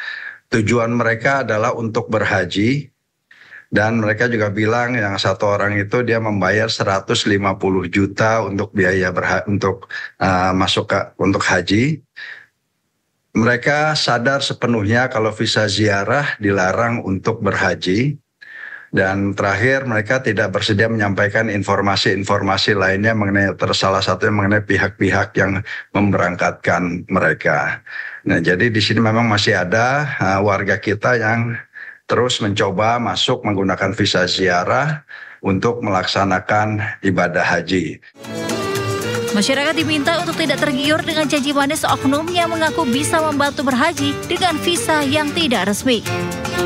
Tujuan mereka adalah untuk berhaji. Dan mereka juga bilang yang satu orang itu dia membayar 150 juta untuk biaya untuk haji. Mereka sadar sepenuhnya kalau visa ziarah dilarang untuk berhaji. Dan terakhir mereka tidak bersedia menyampaikan informasi-informasi lainnya mengenai salah satunya mengenai pihak-pihak yang memberangkatkan mereka. Nah, jadi di sini memang masih ada warga kita yang terus mencoba masuk menggunakan visa ziarah untuk melaksanakan ibadah haji. Masyarakat diminta untuk tidak tergiur dengan janji manis oknum yang mengaku bisa membantu berhaji dengan visa yang tidak resmi.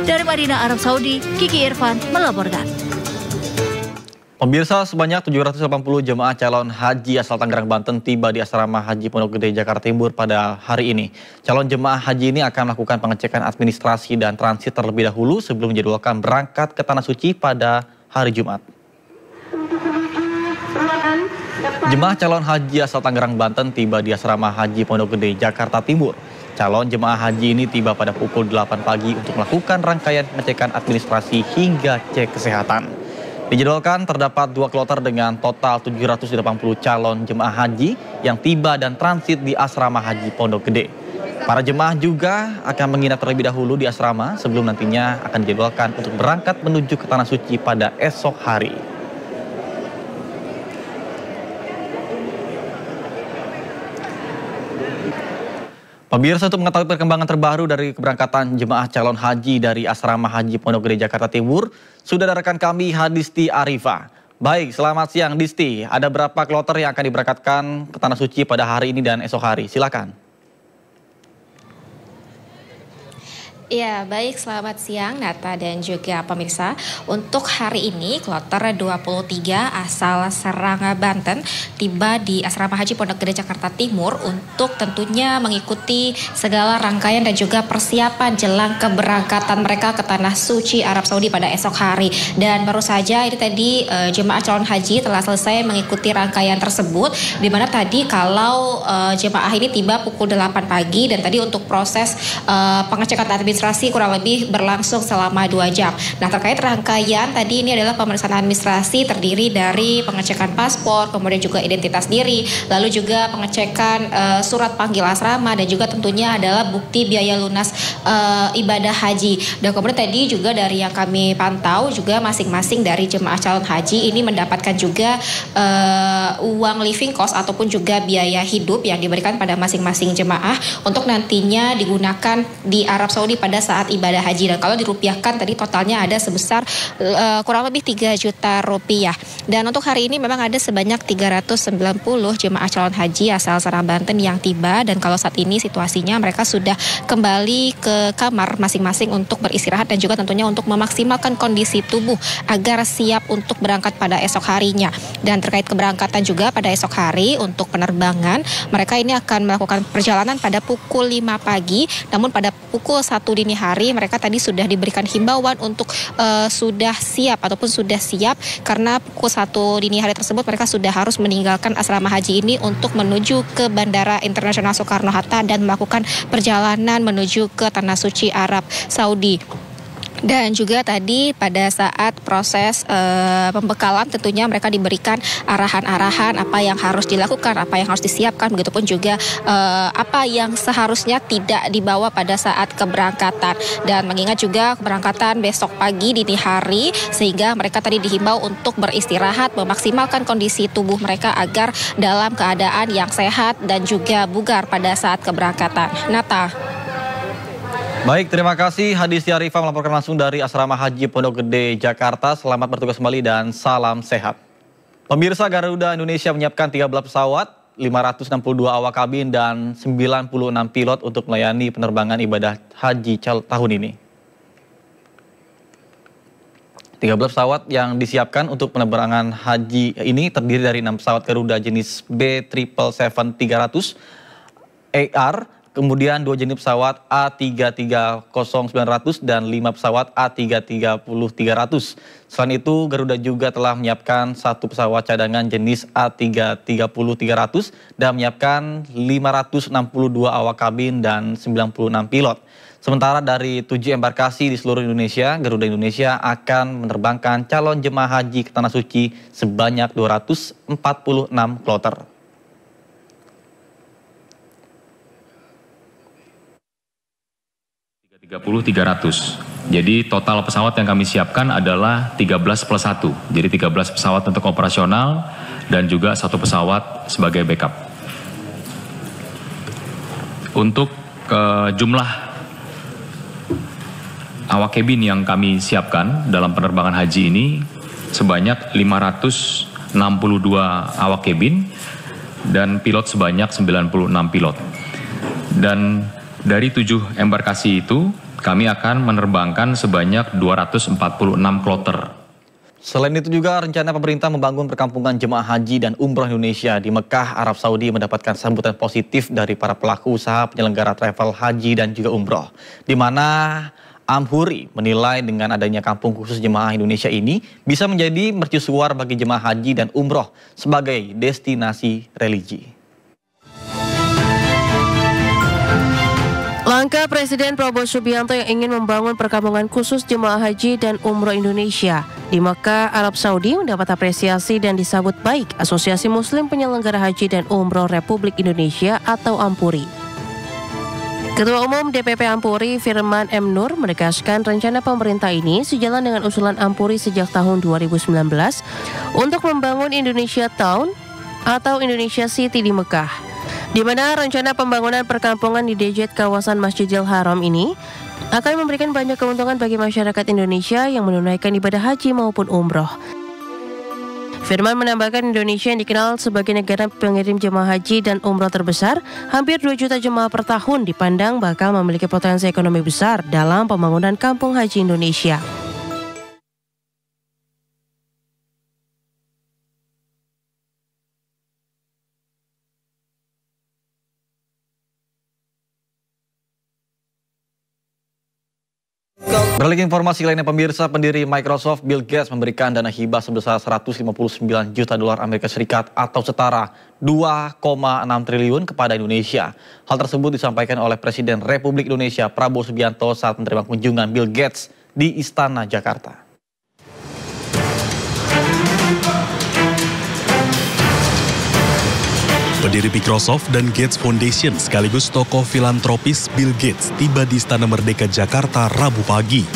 Dari Madinah, Arab Saudi, Kiki Irfan melaporkan. Pemirsa, sebanyak 780 jemaah calon haji asal Tangerang, Banten tiba di Asrama Haji Pondok Gede, Jakarta Timur pada hari ini. Calon jemaah haji ini akan melakukan pengecekan administrasi dan transit terlebih dahulu sebelum dijadwalkan berangkat ke Tanah Suci pada hari Jumat. Jemaah calon haji asal Tangerang, Banten tiba di Asrama Haji Pondok Gede, Jakarta Timur. Calon jemaah haji ini tiba pada pukul 8 pagi untuk melakukan rangkaian pengecekan administrasi hingga cek kesehatan. Dijadwalkan terdapat 2 kloter dengan total 780 calon jemaah haji yang tiba dan transit di Asrama Haji Pondok Gede. Para jemaah juga akan menginap terlebih dahulu di asrama sebelum nantinya akan dijadwalkan untuk berangkat menuju ke Tanah Suci pada esok hari. Pemirsa, untuk mengetahui perkembangan terbaru dari keberangkatan jemaah calon haji dari Asrama Haji Pondok Gede, Jakarta Timur, sudah ada rekan kami Hadisti Arifa. Baik, selamat siang Disti. Ada berapa kloter yang akan diberangkatkan ke Tanah Suci pada hari ini dan esok hari? Silakan. Ya, baik, selamat siang Nata dan juga pemirsa. Untuk hari ini, kloter 23 asal Serang, Banten tiba di Asrama Haji Pondok Gede, Jakarta Timur untuk tentunya mengikuti segala rangkaian dan juga persiapan jelang keberangkatan mereka ke Tanah Suci Arab Saudi pada esok hari. Dan baru saja ini tadi jemaah calon haji telah selesai mengikuti rangkaian tersebut, di mana tadi kalau jemaah ini tiba pukul 8 pagi dan tadi untuk proses pengecekan administrasi kurang lebih berlangsung selama 2 jam. Nah, terkait rangkaian tadi ini adalah pemeriksaan administrasi terdiri dari pengecekan paspor, kemudian juga identitas diri, lalu juga pengecekan surat panggil asrama dan juga tentunya adalah bukti biaya lunas ibadah haji. Dan kemudian tadi juga dari yang kami pantau juga masing-masing dari jemaah calon haji ini mendapatkan juga uang living cost ataupun juga biaya hidup yang diberikan pada masing-masing jemaah untuk nantinya digunakan di Arab Saudi pada saat ibadah haji. Dan kalau dirupiahkan tadi totalnya ada sebesar kurang lebih 3 juta rupiah. Dan untuk hari ini memang ada sebanyak 390 jemaah calon haji asal Serang, Banten yang tiba, dan kalau saat ini situasinya mereka sudah kembali ke kamar masing-masing untuk beristirahat dan juga tentunya untuk memaksimalkan kondisi tubuh agar siap untuk berangkat pada esok harinya. Dan terkait keberangkatan juga pada esok hari untuk penerbangan, mereka ini akan melakukan perjalanan pada pukul 5 pagi, namun pada pukul 1 dini hari mereka tadi sudah diberikan himbauan untuk sudah siap ataupun sudah siap karena pukul 1 dini hari tersebut mereka sudah harus meninggalkan asrama haji ini untuk menuju ke Bandara Internasional Soekarno-Hatta dan melakukan perjalanan menuju ke Tanah Suci Arab Saudi. Dan juga tadi pada saat proses pembekalan tentunya mereka diberikan arahan-arahan apa yang harus dilakukan, apa yang harus disiapkan, begitupun juga apa yang seharusnya tidak dibawa pada saat keberangkatan. Dan mengingat juga keberangkatan besok pagi dini hari, sehingga mereka tadi dihimbau untuk beristirahat, memaksimalkan kondisi tubuh mereka agar dalam keadaan yang sehat dan juga bugar pada saat keberangkatan. Nata. Baik, terima kasih Hadisti Arifa melaporkan langsung dari Asrama Haji Pondok Gede, Jakarta. Selamat bertugas kembali dan salam sehat. Pemirsa, Garuda Indonesia menyiapkan 13 pesawat, 562 awak kabin, dan 96 pilot untuk melayani penerbangan ibadah haji tahun ini. 13 pesawat yang disiapkan untuk penerbangan haji ini terdiri dari 6 pesawat Garuda jenis B777-300 AR, kemudian 2 jenis pesawat A330-900 dan 5 pesawat A330-300. Selain itu, Garuda juga telah menyiapkan 1 pesawat cadangan jenis A330-300 dan menyiapkan 562 awak kabin dan 96 pilot. Sementara dari 7 embarkasi di seluruh Indonesia, Garuda Indonesia akan menerbangkan calon jemaah haji ke Tanah Suci sebanyak 246 kloter. 30-300. Jadi total pesawat yang kami siapkan adalah 13+1. Jadi 13 pesawat untuk operasional dan juga 1 pesawat sebagai backup. Untuk jumlah awak kabin yang kami siapkan dalam penerbangan haji ini sebanyak 562 awak kabin dan pilot sebanyak 96 pilot. Dan dari 7 embarkasi itu, kami akan menerbangkan sebanyak 246 kloter. Selain itu juga rencana pemerintah membangun perkampungan jemaah haji dan umroh Indonesia di Mekah, Arab Saudi mendapatkan sambutan positif dari para pelaku usaha penyelenggara travel haji dan juga umroh. Di mana Amhuri menilai dengan adanya kampung khusus jemaah Indonesia ini bisa menjadi mercusuar bagi jemaah haji dan umroh sebagai destinasi religi. Langkah Presiden Prabowo Subianto yang ingin membangun perkampungan khusus jemaah haji dan umroh Indonesia di Mekah, Arab Saudi mendapat apresiasi dan disambut baik Asosiasi Muslim Penyelenggara Haji dan Umroh Republik Indonesia atau Ampuri. Ketua Umum DPP Ampuri Firman M. Nur menegaskan rencana pemerintah ini sejalan dengan usulan Ampuri sejak tahun 2019 untuk membangun Indonesia Town atau Indonesia City di Mekah, di mana rencana pembangunan perkampungan di dejet kawasan Masjidil Haram ini akan memberikan banyak keuntungan bagi masyarakat Indonesia yang menunaikan ibadah haji maupun umroh. Firman menambahkan Indonesia yang dikenal sebagai negara pengirim jemaah haji dan umroh terbesar, hampir 2 juta jemaah per tahun dipandang bakal memiliki potensi ekonomi besar dalam pembangunan kampung haji Indonesia. Beralih informasi lainnya pemirsa, pendiri Microsoft Bill Gates memberikan dana hibah sebesar 159 juta dolar Amerika Serikat atau setara 2,6 triliun kepada Indonesia. Hal tersebut disampaikan oleh Presiden Republik Indonesia Prabowo Subianto saat menerima kunjungan Bill Gates di Istana Jakarta. Pendiri Microsoft dan Gates Foundation sekaligus tokoh filantropis Bill Gates tiba di Istana Merdeka Jakarta Rabu pagi.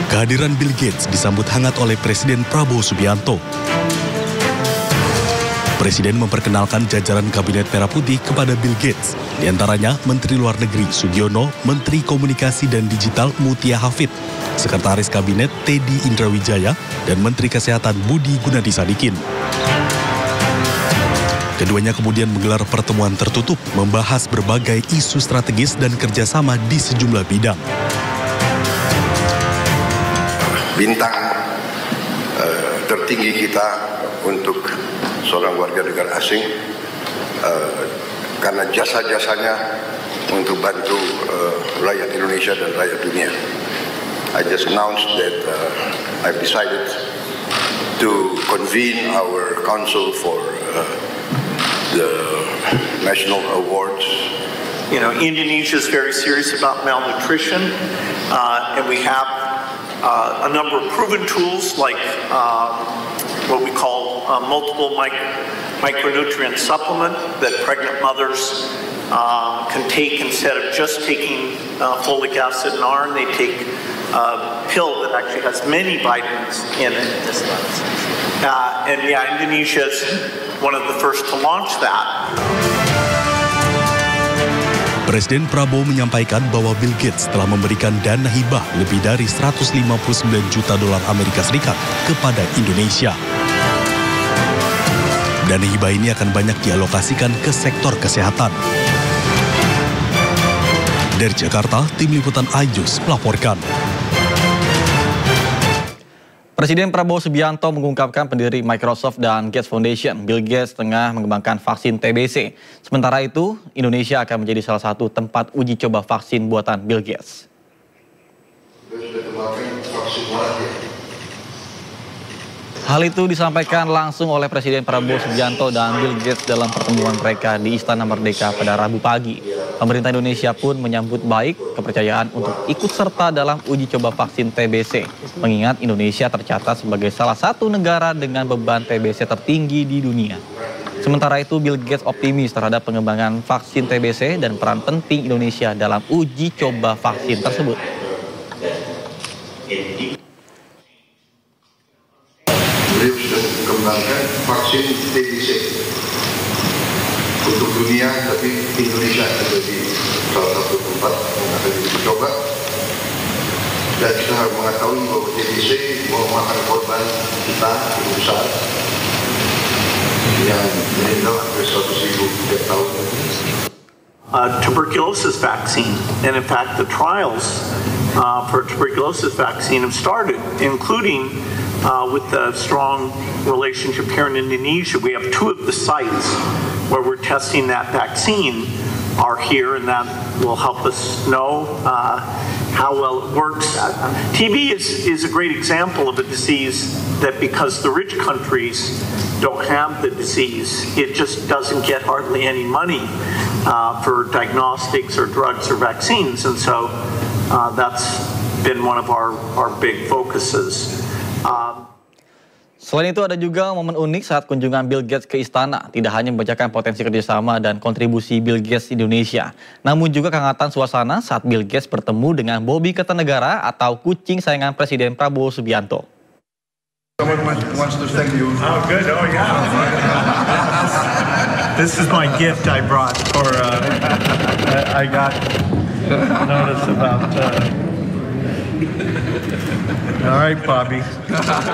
Kehadiran Bill Gates disambut hangat oleh Presiden Prabowo Subianto. Presiden memperkenalkan jajaran Kabinet Merah Putih kepada Bill Gates, diantaranya Menteri Luar Negeri Sugiono, Menteri Komunikasi dan Digital Mutia Hafid, Sekretaris Kabinet Teddy Indrawijaya, dan Menteri Kesehatan Budi Gunadi Sadikin. Keduanya kemudian menggelar pertemuan tertutup membahas berbagai isu strategis dan kerjasama di sejumlah bidang. Bintang tertinggi kita untuk seorang warga negara asing karena jasa-jasanya untuk bantu rakyat Indonesia dan rakyat dunia. I just announced that I've decided to convene our council for the national awards. You know, Indonesia is very serious about malnutrition, and we have a number of proven tools like what we call multiple micronutrient supplement that pregnant mothers can take instead of just taking folic acid and iron. They take a pill that actually has many vitamins in it. And yeah, Indonesia is one of the first to launch that. Presiden Prabowo menyampaikan bahwa Bill Gates telah memberikan dana hibah lebih dari 159 juta dolar Amerika Serikat kepada Indonesia. Dana hibah ini akan banyak dialokasikan ke sektor kesehatan. Dari Jakarta, tim liputan iJoes melaporkan. Presiden Prabowo Subianto mengungkapkan pendiri Microsoft dan Gates Foundation, Bill Gates, tengah mengembangkan vaksin TBC. Sementara itu, Indonesia akan menjadi salah satu tempat uji coba vaksin buatan Bill Gates. Hal itu disampaikan langsung oleh Presiden Prabowo Subianto dan Bill Gates dalam pertemuan mereka di Istana Merdeka pada Rabu pagi. Pemerintah Indonesia pun menyambut baik kepercayaan untuk ikut serta dalam uji coba vaksin TBC, mengingat Indonesia tercatat sebagai salah satu negara dengan beban TBC tertinggi di dunia. Sementara itu, Bill Gates optimis terhadap pengembangan vaksin TBC dan peran penting Indonesia dalam uji coba vaksin tersebut. Beliau sudah mengembangkan vaksin TBC untuk dunia, tapi Indonesia ada di salah satu tempat yang akan dicoba. Dan kita harus mengetahui bahwa TBC memakan korban kita cukup besar, yang meninggal hampir 100.000 tiap tahun. Tuberculosis vaccine, and in fact the trials for tuberculosis vaccine have started, including with the strong relationship here in Indonesia. We have 2 of the sites where we're testing that vaccine are here, and that will help us know how well it works. TB is a great example of a disease that, because the rich countries don't have the disease, it just doesn't get hardly any money for diagnostics or drugs or vaccines, and so that's been one of our big focuses. Selain itu ada juga momen unik saat kunjungan Bill Gates ke istana. Tidak hanya membacakan potensi kerjasama dan kontribusi Bill Gates di Indonesia, namun juga kehangatan suasana saat Bill Gates bertemu dengan Bobby Kertanegara atau kucing sayangan Presiden Prabowo Subianto. Someone wants to thank you. Oh, good. Oh, yeah. This is my gift I brought for, I got notice about, all right, Bobby.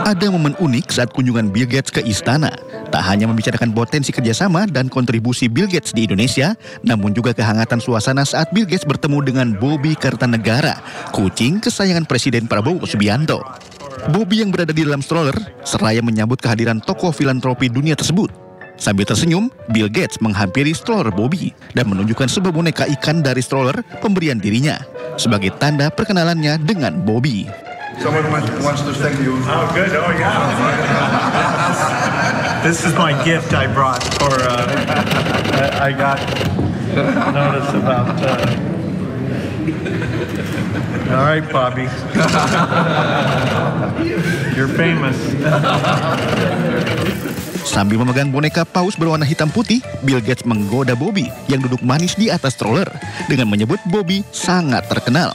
Ada momen unik saat kunjungan Bill Gates ke istana. Tak hanya membicarakan potensi kerjasama dan kontribusi Bill Gates di Indonesia, namun juga kehangatan suasana saat Bill Gates bertemu dengan Bobby Kertanegara, kucing kesayangan Presiden Prabowo Subianto. Bobby yang berada di dalam stroller seraya menyambut kehadiran tokoh filantropi dunia tersebut. Sambil tersenyum, Bill Gates menghampiri stroller Bobby dan menunjukkan sebuah boneka ikan dari stroller pemberian dirinya sebagai tanda perkenalannya dengan Bobby. Someone wants to thank you. Oh, good. Oh, yeah. This is my gift I brought for, I got notice about, all right, Bobby. You're famous. Sambil memegang boneka paus berwarna hitam putih, Bill Gates menggoda Bobby yang duduk manis di atas stroller dengan menyebut Bobby sangat terkenal.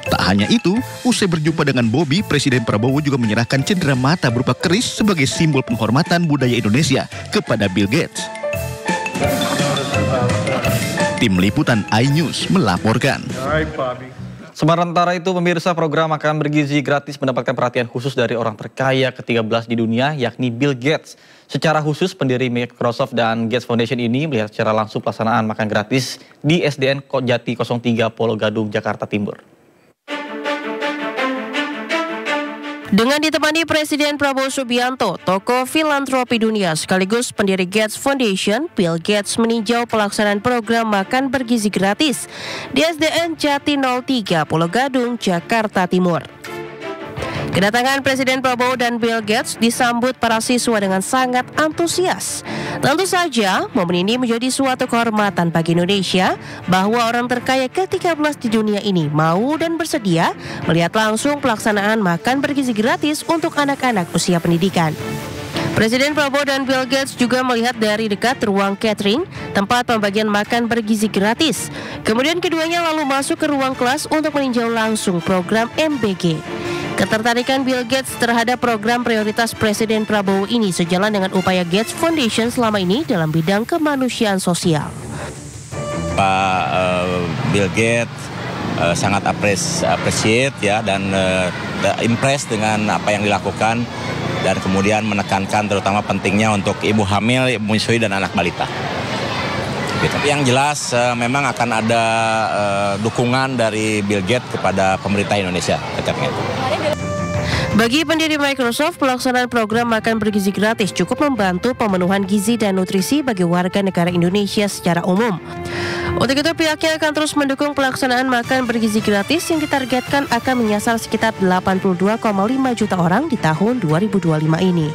Tak hanya itu, usai berjumpa dengan Bobby, Presiden Prabowo juga menyerahkan cendera mata berupa keris sebagai simbol penghormatan budaya Indonesia kepada Bill Gates. Tim Liputan iNews melaporkan. Sementara itu, pemirsa, program Makan Bergizi Gratis mendapatkan perhatian khusus dari orang terkaya ke-13 di dunia, yakni Bill Gates. Secara khusus, pendiri Microsoft dan Gates Foundation ini melihat secara langsung pelaksanaan makan gratis di SDN Jati 03 Polo Gadung, Jakarta Timur. Dengan ditemani Presiden Prabowo Subianto, tokoh filantropi dunia sekaligus pendiri Gates Foundation, Bill Gates meninjau pelaksanaan program makan bergizi gratis di SDN Jati 03 Polo Gadung, Jakarta Timur. Kedatangan Presiden Prabowo dan Bill Gates disambut para siswa dengan sangat antusias. Tentu saja, momen ini menjadi suatu kehormatan bagi Indonesia bahwa orang terkaya ke-13 di dunia ini mau dan bersedia melihat langsung pelaksanaan makan bergizi gratis untuk anak-anak usia pendidikan. Presiden Prabowo dan Bill Gates juga melihat dari dekat ruang catering, tempat pembagian makan bergizi gratis. Kemudian keduanya lalu masuk ke ruang kelas untuk meninjau langsung program MBG. Ketertarikan Bill Gates terhadap program prioritas Presiden Prabowo ini sejalan dengan upaya Gates Foundation selama ini dalam bidang kemanusiaan sosial. Pak Bill Gates sangat appreciate ya, dan impress dengan apa yang dilakukan, dan kemudian menekankan terutama pentingnya untuk ibu hamil, ibu menyusui, dan anak balita. Yang jelas memang akan ada dukungan dari Bill Gates kepada pemerintah Indonesia terkait itu. Bagi pendiri Microsoft, pelaksanaan program makan bergizi gratis cukup membantu pemenuhan gizi dan nutrisi bagi warga negara Indonesia secara umum. Untuk itu, pihaknya akan terus mendukung pelaksanaan makan bergizi gratis yang ditargetkan akan menyasar sekitar 82,5 juta orang di tahun 2025 ini.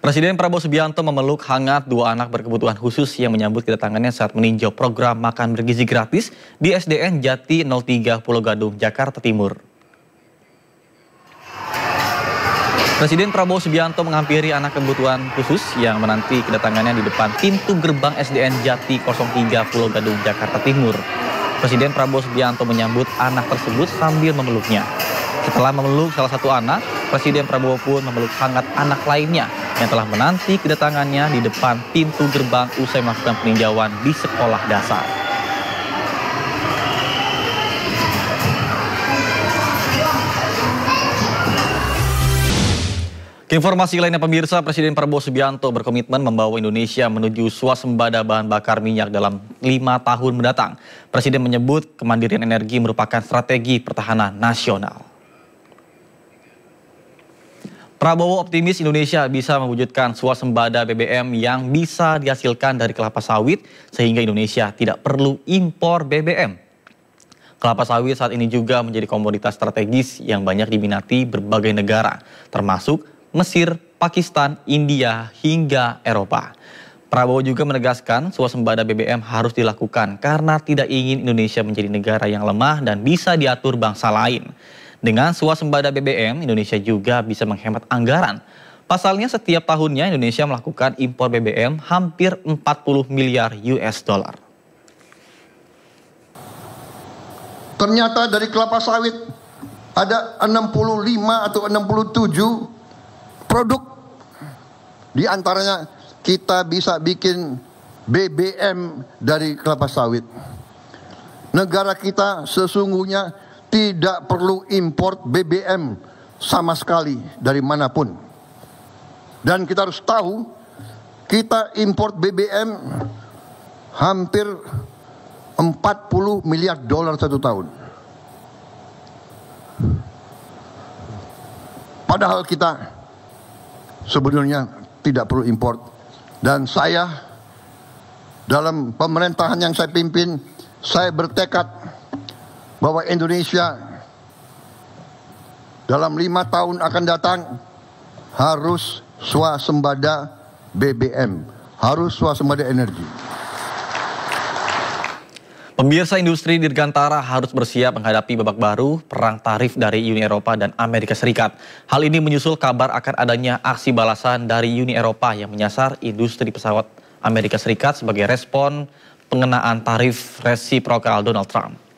Presiden Prabowo Subianto memeluk hangat dua anak berkebutuhan khusus yang menyambut kedatangannya saat meninjau program makan bergizi gratis di SDN Jati 03 Pulau Gadung, Jakarta Timur. Presiden Prabowo Subianto menghampiri anak kebutuhan khusus yang menanti kedatangannya di depan pintu gerbang SDN Jati 03 Pulau Gadung, Jakarta Timur. Presiden Prabowo Subianto menyambut anak tersebut sambil memeluknya. Setelah memeluk salah satu anak, Presiden Prabowo pun memeluk hangat anak lainnya yang telah menanti kedatangannya di depan pintu gerbang usai melakukan peninjauan di sekolah dasar. Informasi lainnya pemirsa, Presiden Prabowo Subianto berkomitmen membawa Indonesia menuju swasembada bahan bakar minyak dalam 5 tahun mendatang. Presiden menyebut kemandirian energi merupakan strategi pertahanan nasional. Prabowo optimis Indonesia bisa mewujudkan swasembada BBM yang bisa dihasilkan dari kelapa sawit sehingga Indonesia tidak perlu impor BBM. Kelapa sawit saat ini juga menjadi komoditas strategis yang banyak diminati berbagai negara, termasuk Mesir, Pakistan, India, hingga Eropa. Prabowo juga menegaskan swasembada BBM harus dilakukan karena tidak ingin Indonesia menjadi negara yang lemah dan bisa diatur bangsa lain. Dengan swasembada BBM, Indonesia juga bisa menghemat anggaran. Pasalnya setiap tahunnya Indonesia melakukan impor BBM hampir 40 miliar US dollar. Ternyata dari kelapa sawit ada 65 atau 67 produk. Di antaranya kita bisa bikin BBM dari kelapa sawit. Negara kita sesungguhnya tidak perlu import BBM sama sekali dari manapun. Dan kita harus tahu, kita import BBM hampir 40 miliar dolar satu tahun. Padahal kita sebenarnya tidak perlu import. Dan saya dalam pemerintahan yang saya pimpin, saya bertekad bahwa Indonesia dalam 5 tahun akan datang harus swasembada BBM, harus swasembada energi. Pemirsa, industri dirgantara harus bersiap menghadapi babak baru perang tarif dari Uni Eropa dan Amerika Serikat. Hal ini menyusul kabar akan adanya aksi balasan dari Uni Eropa yang menyasar industri pesawat Amerika Serikat sebagai respon pengenaan tarif resiprokal Donald Trump.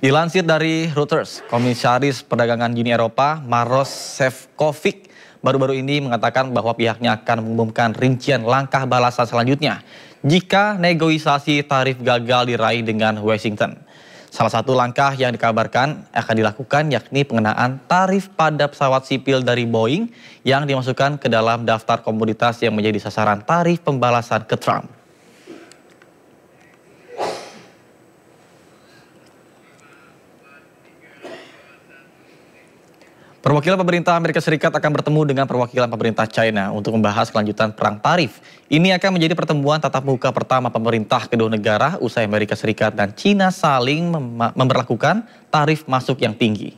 Dilansir dari Reuters, Komisaris Perdagangan Uni Eropa Maros Sefcovic baru-baru ini mengatakan bahwa pihaknya akan mengumumkan rincian langkah balasan selanjutnya jika negosiasi tarif gagal diraih dengan Washington. Salah satu langkah yang dikabarkan akan dilakukan yakni pengenaan tarif pada pesawat sipil dari Boeing yang dimasukkan ke dalam daftar komoditas yang menjadi sasaran tarif pembalasan ke Trump. Perwakilan pemerintah Amerika Serikat akan bertemu dengan perwakilan pemerintah China untuk membahas kelanjutan perang tarif. Ini akan menjadi pertemuan tatap muka pertama pemerintah kedua negara usai Amerika Serikat dan China saling memberlakukan tarif masuk yang tinggi.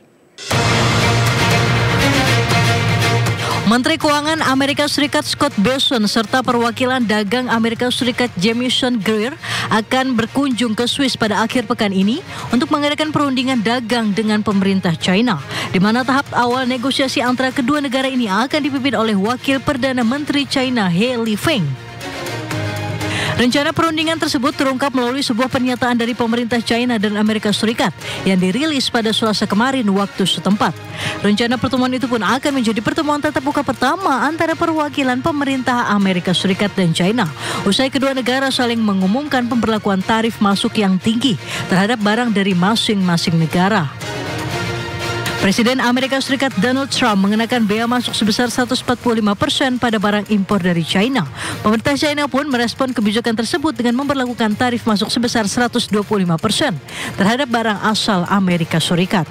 Menteri Keuangan Amerika Serikat Scott Bessent serta perwakilan dagang Amerika Serikat Jamieson Greer akan berkunjung ke Swiss pada akhir pekan ini untuk mengadakan perundingan dagang dengan pemerintah China, di mana tahap awal negosiasi antara kedua negara ini akan dipimpin oleh Wakil Perdana Menteri China He Lifeng. Rencana perundingan tersebut terungkap melalui sebuah pernyataan dari pemerintah China dan Amerika Serikat yang dirilis pada Selasa kemarin waktu setempat. Rencana pertemuan itu pun akan menjadi pertemuan tatap muka pertama antara perwakilan pemerintah Amerika Serikat dan China, usai kedua negara saling mengumumkan pemberlakuan tarif masuk yang tinggi terhadap barang dari masing-masing negara. Presiden Amerika Serikat Donald Trump mengenakan bea masuk sebesar 145% pada barang impor dari China. Pemerintah China pun merespon kebijakan tersebut dengan memberlakukan tarif masuk sebesar 125% terhadap barang asal Amerika Serikat.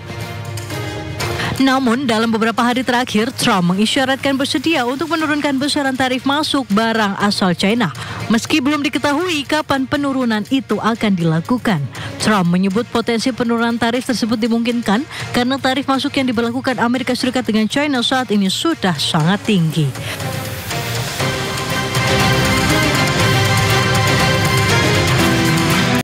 Namun dalam beberapa hari terakhir, Trump mengisyaratkan bersedia untuk menurunkan besaran tarif masuk barang asal China. Meski belum diketahui kapan penurunan itu akan dilakukan. Trump menyebut potensi penurunan tarif tersebut dimungkinkan karena tarif masuk yang diberlakukan Amerika Serikat dengan China saat ini sudah sangat tinggi.